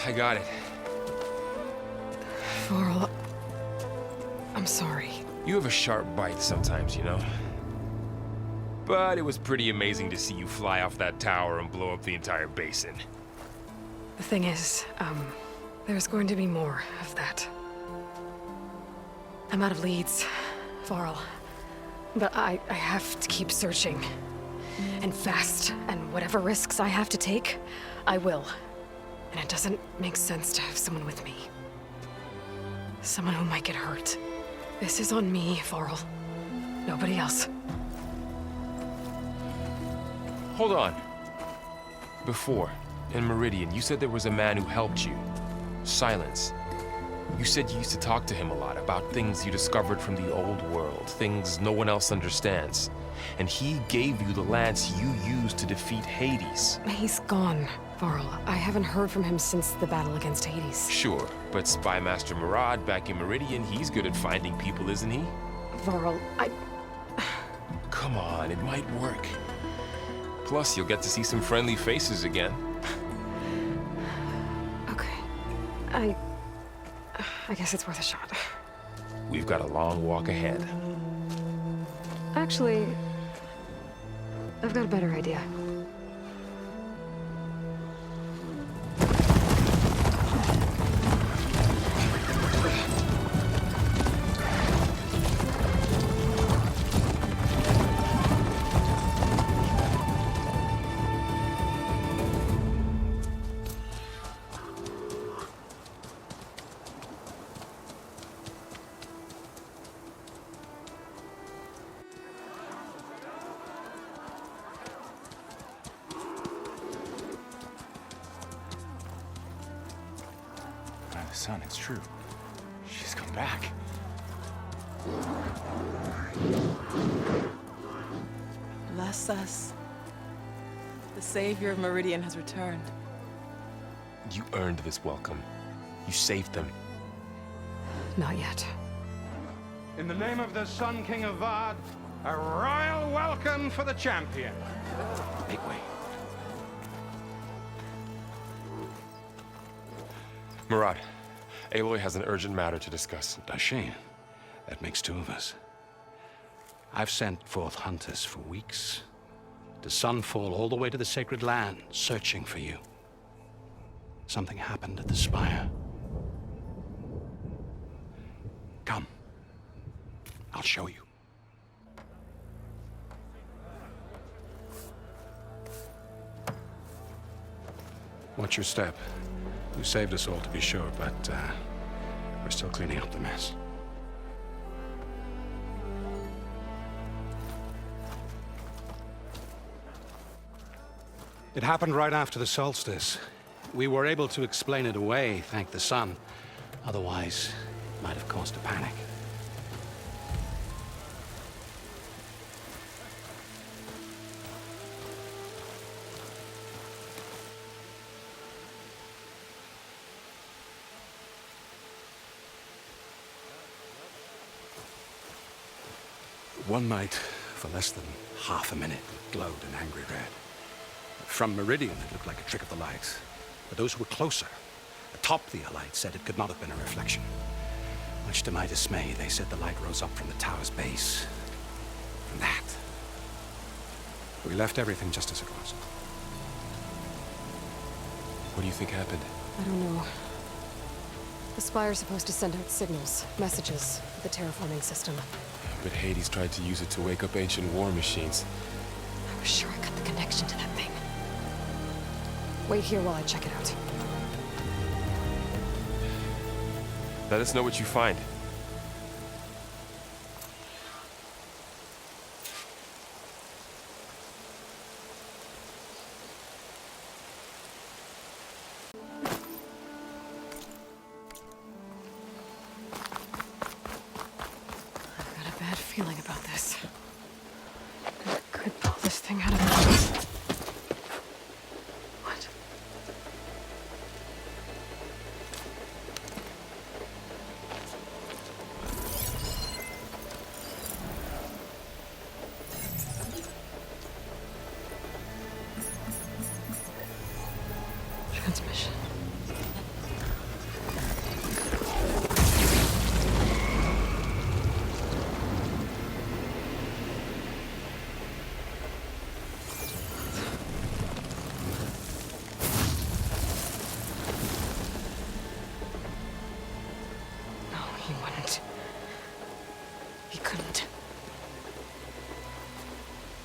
I got it. Varl, I'm sorry. You have a sharp bite sometimes, you know? But it was pretty amazing to see you fly off that tower and blow up the entire basin. The thing is, there's going to be more of that. I'm out of leads, Varl. But I have to keep searching. And fast, and whatever risks I have to take, I will. And it doesn't make sense to have someone with me. Someone who might get hurt. This is on me, Varl. Nobody else. Hold on. Before, in Meridian, you said there was a man who helped you. Sylens. You said you used to talk to him a lot about things you discovered from the old world, things no one else understands. And he gave you the lance you used to defeat Hades. He's gone, Varl. I haven't heard from him since the battle against Hades. Sure, but Spy Master Murad back in Meridian, he's good at finding people, isn't he? Varl, Come on, it might work. Plus, you'll get to see some friendly faces again. Okay. I guess it's worth a shot. We've got a long walk ahead. Actually, I've got a better idea. Son, it's true. She's come back. Bless us. The savior of Meridian has returned. You earned this welcome. You saved them. Not yet. In the name of the Sun King of Vard, a royal welcome for the champion. Make way. Murad, Aloy has an urgent matter to discuss. Dashane, that makes two of us. I've sent forth hunters for weeks, to sunfall all the way to the sacred land, searching for you. Something happened at the spire. Come. I'll show you. Watch your step. You saved us all, to be sure, but we're still cleaning up the mess. It happened right after the solstice. We were able to explain it away, thank the sun. Otherwise, it might have caused a panic. One night, for less than half a minute, it glowed an angry red. From Meridian, it looked like a trick of the lights. But those who were closer, atop the Allied, said it could not have been a reflection. Much to my dismay, they said the light rose up from the tower's base. From that. We left everything just as it was. What do you think happened? I don't know. The Spire's supposed to send out signals, messages, for the terraforming system. But Hades tried to use it to wake up ancient war machines. I was sure I got the connection to that thing. Wait here while I check it out. Let us know what you find. this thing out of the... What? Transmission. He wouldn't. He couldn't.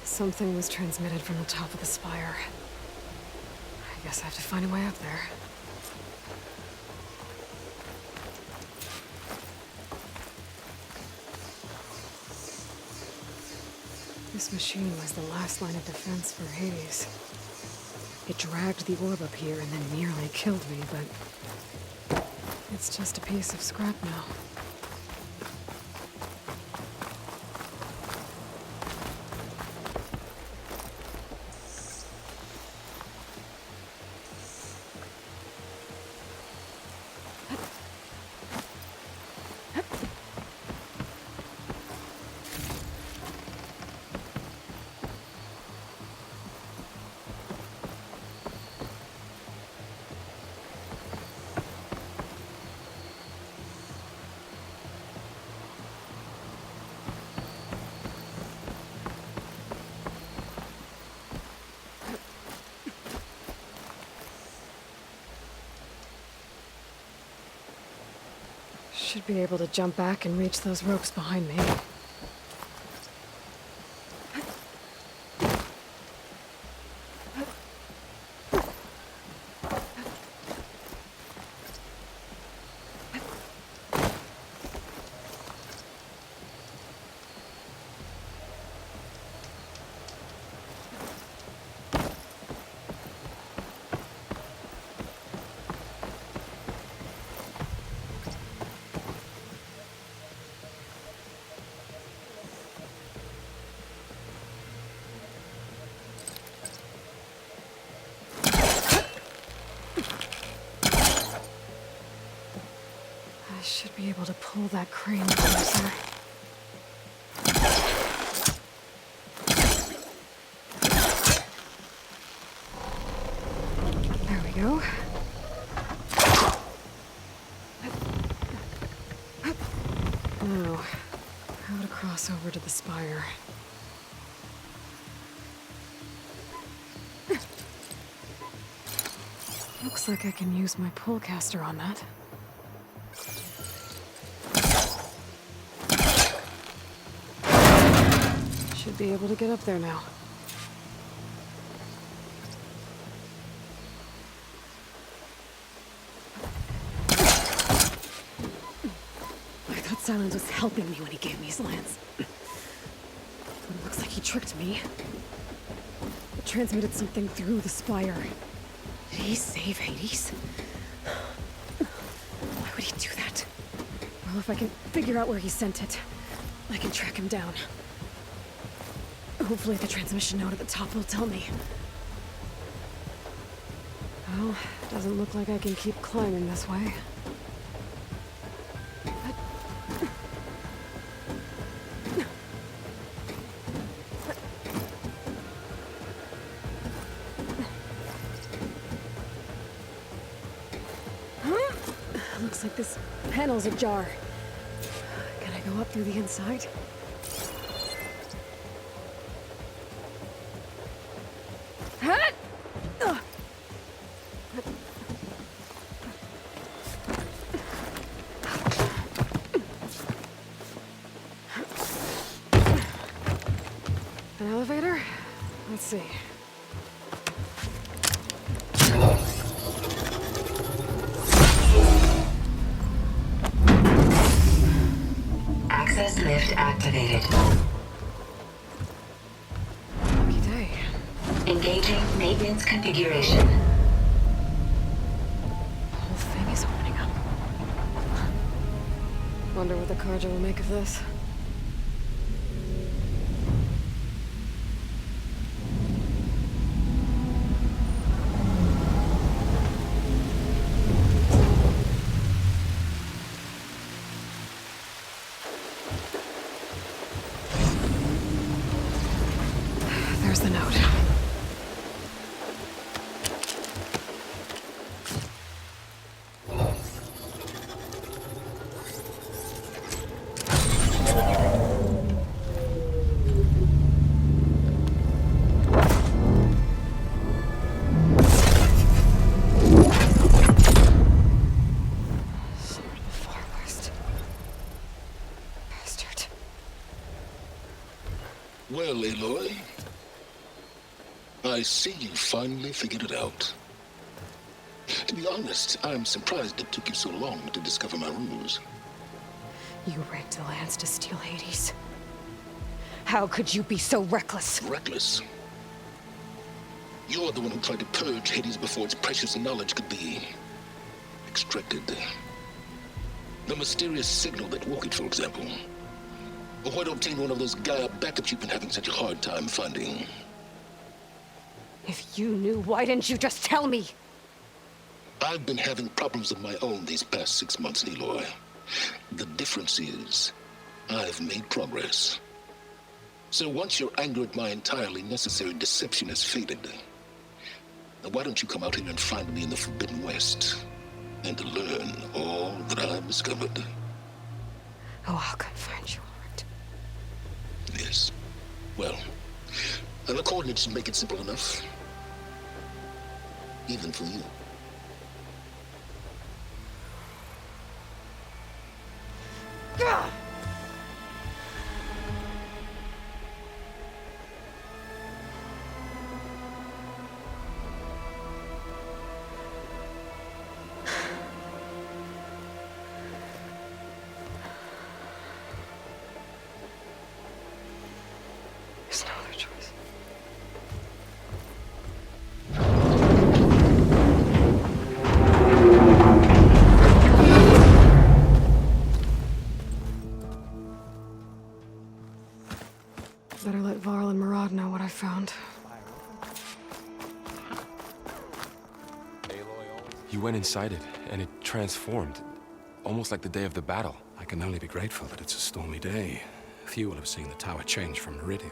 Something was transmitted from the top of the spire. I guess I have to find a way up there. This machine was the last line of defense for Hades. It dragged the orb up here and then nearly killed me, but... it's just a piece of scrap now. Should be able to jump back and reach those ropes behind me. I should be able to pull that crane closer. There we go. Now, how to cross over to the spire. Looks like I can use my pull caster on that. Should be able to get up there now. I thought Sylens was helping me when he gave me his lance. But it looks like he tricked me. It transmitted something through the spire. Did he save Hades? Why would he do that? Well, if I can figure out where he sent it, I can track him down. Hopefully the transmission note at the top will tell me. Well, doesn't look like I can keep climbing this way. Looks like this panel's ajar. Can I go up through the inside? An elevator? Let's see. Access lift activated. Lucky day. Engaging maintenance configuration. The whole thing is opening up. Wonder what the Carja will make of this. There's the note. Well, Aloy, I see you finally figured it out. To be honest, I'm surprised it took you so long to discover my ruse. You rigged the lands to steal Hades. How could you be so reckless? Reckless? You're the one who tried to purge Hades before its precious knowledge could be extracted. The mysterious signal that woke it, for example. Or where to obtain one of those Gaia backups you've been having such a hard time finding. If you knew, why didn't you just tell me? I've been having problems of my own these past 6 months, Aloy. The difference is, I've made progress. So once your anger at my entirely necessary deception has faded, now why don't you come out here and find me in the Forbidden West, and learn all that I've discovered? Oh, I'll come find you, all right. Yes. Well, and the coordinates should make it simple enough. Even for you. Gah! There's no other choice. Better let Varl and Murad know what I found. You went inside it, and it transformed. Almost like the day of the battle. I can only be grateful that it's a stormy day. Few will have seen the tower change from Meridian.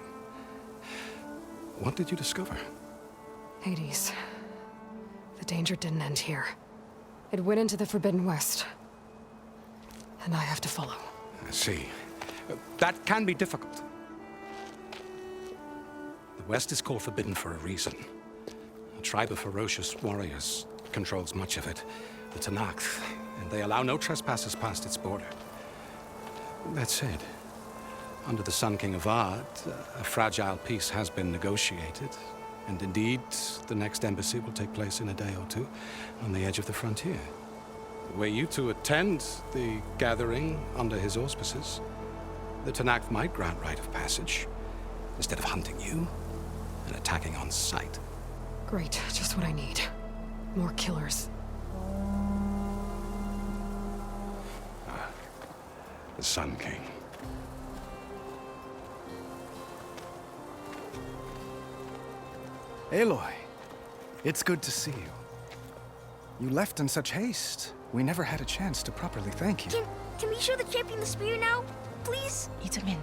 What did you discover? Hades. The danger didn't end here. It went into the Forbidden West. And I have to follow. I see. That can be difficult. The West is called Forbidden for a reason. A tribe of ferocious warriors controls much of it, the Tenakth, and they allow no trespassers past its border. That said, under the Sun King of Vard, a fragile peace has been negotiated, and indeed, the next embassy will take place in a day or two on the edge of the frontier. Were you to attend the gathering under his auspices, the Tenakth might grant right of passage, instead of hunting you and attacking on sight. Great, just what I need. More killers. The Sun King. Aloy, it's good to see you. You left in such haste. We never had a chance to properly thank you. Can we show the champion the spear now? Please? Itamin,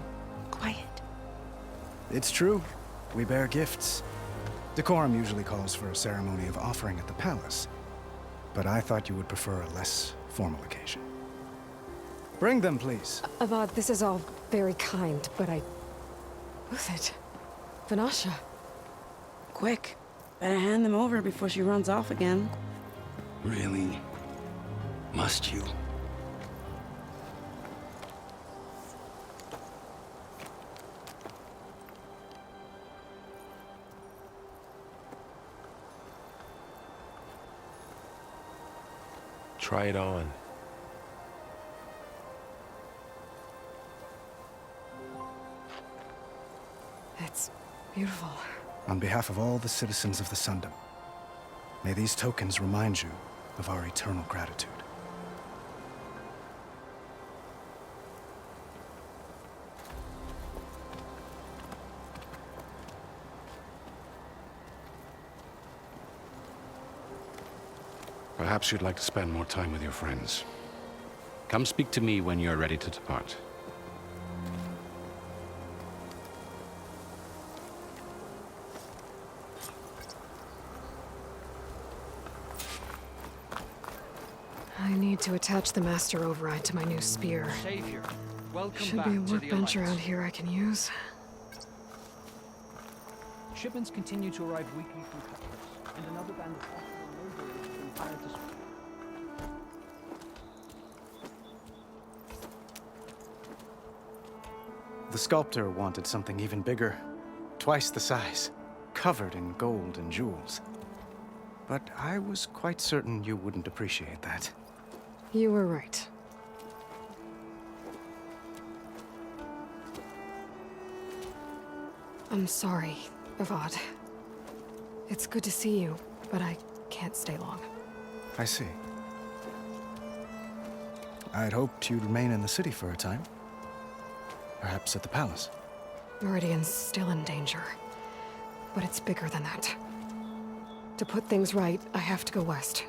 quiet. It's true. We bear gifts. Decorum usually calls for a ceremony of offering at the palace, but I thought you would prefer a less formal occasion. Bring them, please. Avad, this is all very kind, but Who's it? Vanasha. Quick. Better hand them over before she runs off again. Really? Must you? Try it on. It's beautiful. On behalf of all the citizens of the Sundom, may these tokens remind you of our eternal gratitude. Perhaps you'd like to spend more time with your friends. Come speak to me when you're ready to depart. need to attach the master override to my new spear. Savior, welcome Should back be a to the workbench around Alliance. here I can use. Shipments continue to arrive weekly from customs, and another band of hostile laborers has been hired to... The sculptor wanted something even bigger, twice the size, covered in gold and jewels. But I was quite certain you wouldn't appreciate that. You were right. I'm sorry, Avad. It's good to see you, but I can't stay long. I see. I'd hoped you'd remain in the city for a time. Perhaps at the palace. Meridian's still in danger, but it's bigger than that. To put things right, I have to go west.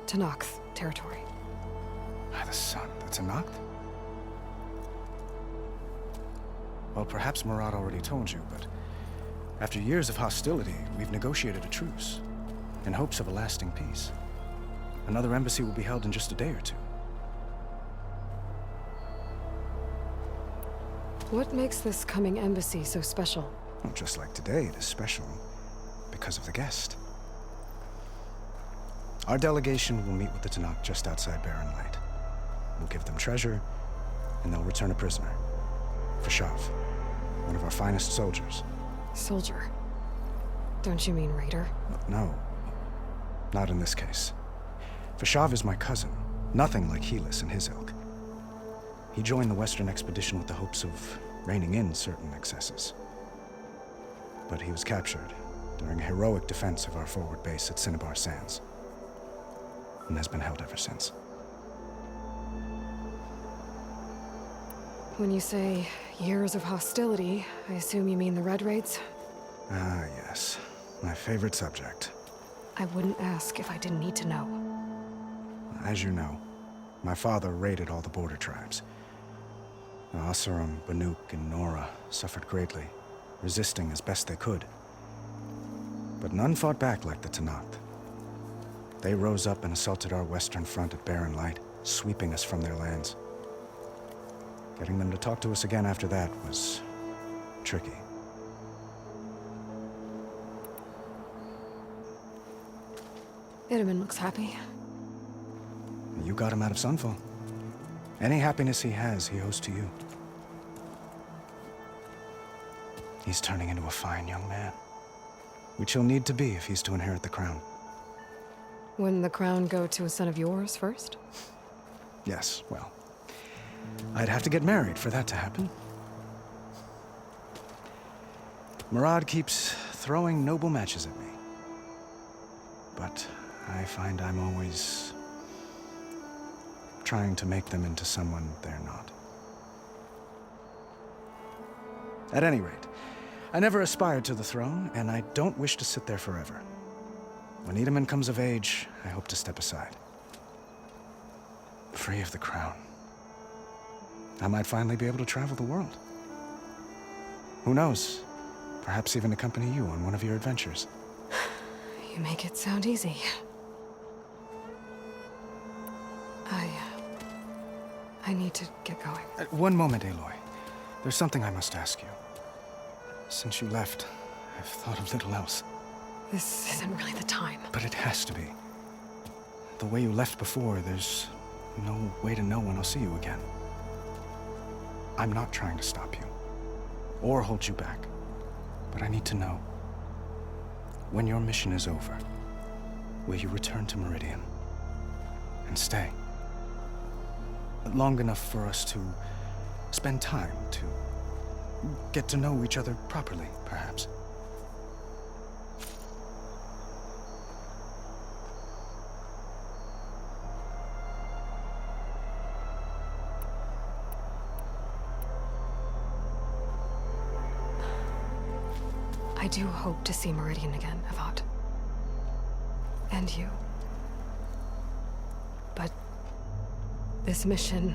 To Nox territory. By the sun, that's a Noct? Well, perhaps Murad already told you, but after years of hostility, we've negotiated a truce, in hopes of a lasting peace. Another embassy will be held in just a day or two. What makes this coming embassy so special? Well, just like today, it is special because of the guest. Our delegation will meet with the Tanakh just outside Barren Light. We'll give them treasure, and they'll return a prisoner. Fashav, one of our finest soldiers. Soldier? Don't you mean raider? No, not in this case. Fashav is my cousin, nothing like Helis and his ilk. He joined the Western expedition with the hopes of reining in certain excesses. But he was captured during a heroic defense of our forward base at Cinnabar Sands, and has been held ever since. When you say years of hostility, I assume you mean the Red Raids? Ah, yes. My favorite subject. I wouldn't ask if I didn't need to know. As you know, my father raided all the border tribes. The Asurum, Banuk, and Nora suffered greatly, resisting as best they could. But none fought back like the Tanakh. They rose up and assaulted our western front at Barren Light, sweeping us from their lands. Getting them to talk to us again after that was tricky. Itaman looks happy. You got him out of Sunfall. Any happiness he has, he owes to you. He's turning into a fine young man, which he'll need to be if he's to inherit the crown. Wouldn't the crown go to a son of yours first? Yes, well, I'd have to get married for that to happen. Murad keeps throwing noble matches at me. But I find I'm always trying to make them into someone they're not. At any rate, I never aspired to the throne, and I don't wish to sit there forever. When Itaman comes of age, I hope to step aside. Free of the crown. I might finally be able to travel the world. Who knows? Perhaps even accompany you on one of your adventures. You make it sound easy. I need to get going. One moment, Aloy. There's something I must ask you. Since you left, I've thought of little else. This isn't really the time. But it has to be. The way you left before, there's no way to know when I'll see you again. I'm not trying to stop you, or hold you back. But I need to know, when your mission is over, will you return to Meridian and stay? Long enough for us to spend time, to get to know each other properly, perhaps. I do hope to see Meridian again, Avad. And you. But this mission,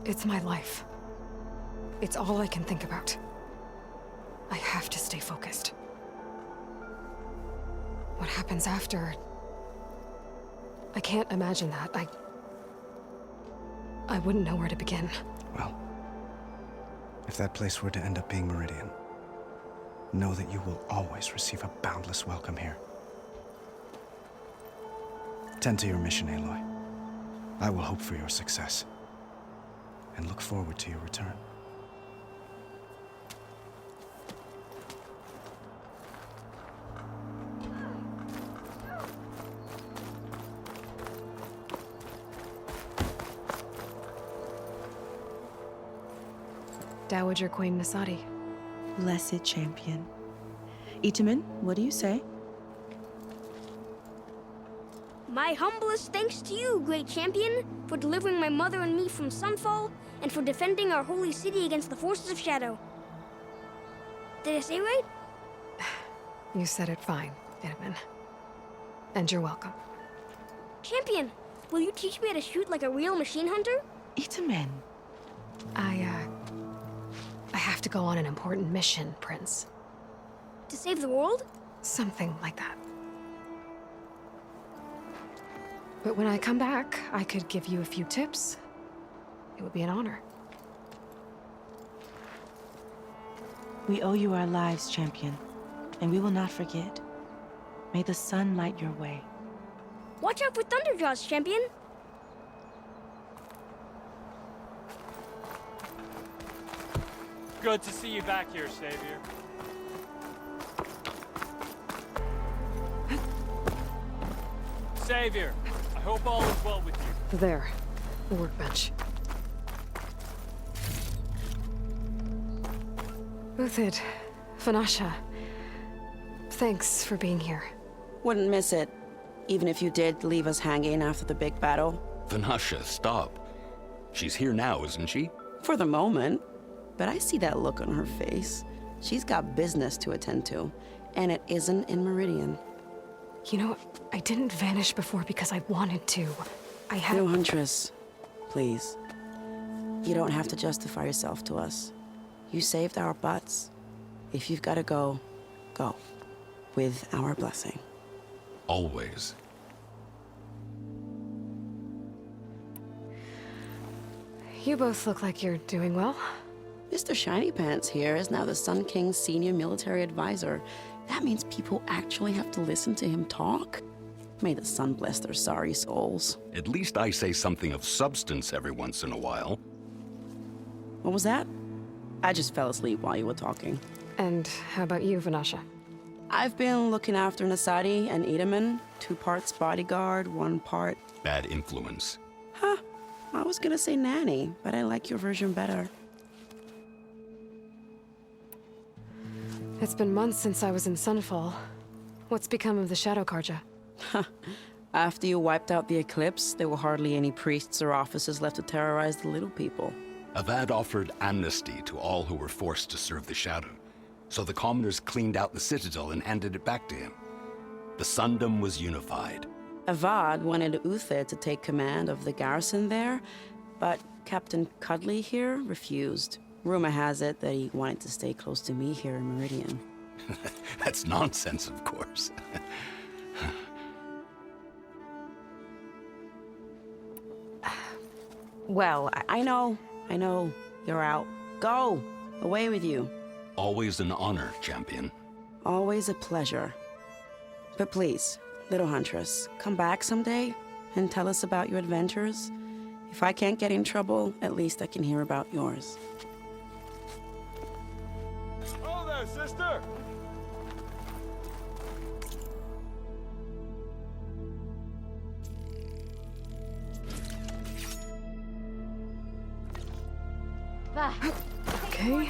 it's my life. It's all I can think about. I have to stay focused. What happens after, I can't imagine that. I wouldn't know where to begin. Well, if that place were to end up being Meridian, know that you will always receive a boundless welcome here. Tend to your mission, Aloy. I will hope for your success, and look forward to your return. Dowager Queen Nasadi. Blessed champion. Itamen, what do you say? My humblest thanks to you, great champion, for delivering my mother and me from Sunfall, and for defending our holy city against the forces of Shadow. Did I say right? You said it fine, Itamen. And you're welcome. Champion, will you teach me how to shoot like a real machine hunter? Itamen. I have to go on an important mission, Prince. To save the world? Something like that. But when I come back, I could give you a few tips. It would be an honor. We owe you our lives, champion, and we will not forget. May the sun light your way. Watch out for Thunderjaws, champion. Good to see you back here, Savior. Savior, I hope all is well with you. There, the workbench. Uthid, Vanasha, thanks for being here. Wouldn't miss it, even if you did leave us hanging after the big battle. Vanasha, stop. She's here now, isn't she? For the moment. But I see that look on her face. She's got business to attend to, and it isn't in Meridian. You know, I didn't vanish before because I wanted to. I had— No, Huntress. Please. You don't have to justify yourself to us. You saved our butts. If you've got to go, go. With our blessing. Always. You both look like you're doing well. Mr. Shiny Pants here is now the Sun King's senior military advisor. That means people actually have to listen to him talk. May the sun bless their sorry souls. At least I say something of substance every once in a while. What was that? I just fell asleep while you were talking. And how about you, Vanasha? I've been looking after Nasadi and Itamen. 2 parts bodyguard, 1 part... Bad influence. Huh. I was gonna say nanny, but I like your version better. It's been months since I was in Sunfall. What's become of the Shadow Karja? After you wiped out the Eclipse, there were hardly any priests or officers left to terrorize the little people. Avad offered amnesty to all who were forced to serve the Shadow. So the commoners cleaned out the Citadel and handed it back to him. The Sundom was unified. Avad wanted Uthid to take command of the garrison there, but Captain Cuddly here refused. Rumor has it that he wanted to stay close to me here in Meridian. That's nonsense, of course. Well, I know. You're out. Go! Away with you. Always an honor, champion. Always a pleasure. But please, little Huntress, come back someday and tell us about your adventures. If I can't get in trouble, at least I can hear about yours. Oh there, sister! Okay.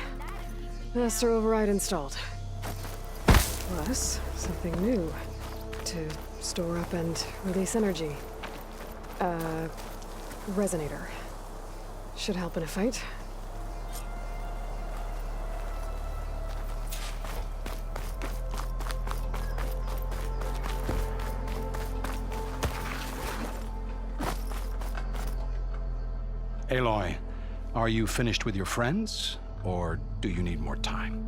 Master override installed. Plus, something new. To store up and release energy. Resonator. Should help in a fight. Aloy, are you finished with your friends, or do you need more time?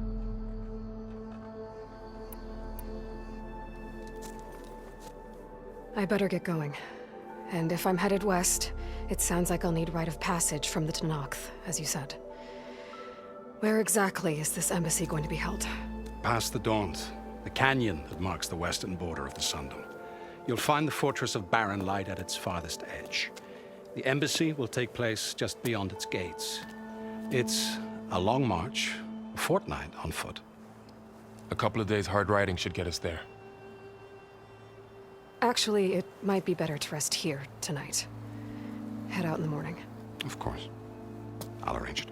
I better get going. And if I'm headed west, it sounds like I'll need rite of passage from the Tenakth, as you said. Where exactly is this embassy going to be held? Past the Daunt, the canyon that marks the western border of the Sundom. You'll find the fortress of Barren Light at its farthest edge. The embassy will take place just beyond its gates. It's a long march, a fortnight on foot. A couple of days hard riding should get us there. Actually, it might be better to rest here tonight. Head out in the morning. Of course. I'll arrange it.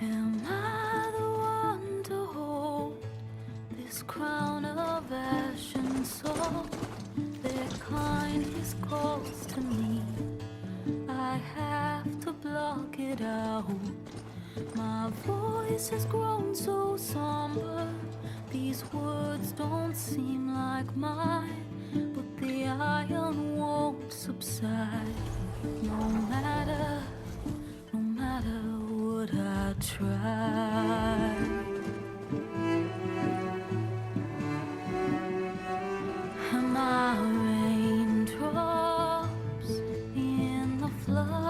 Am I the one to hold this crown of ash and salt? Their kindness calls to me. I have to block it out. My voice has grown so somber. These words don't seem like mine, but the iron won't subside. No matter what I try. Am I raindrops in the flood?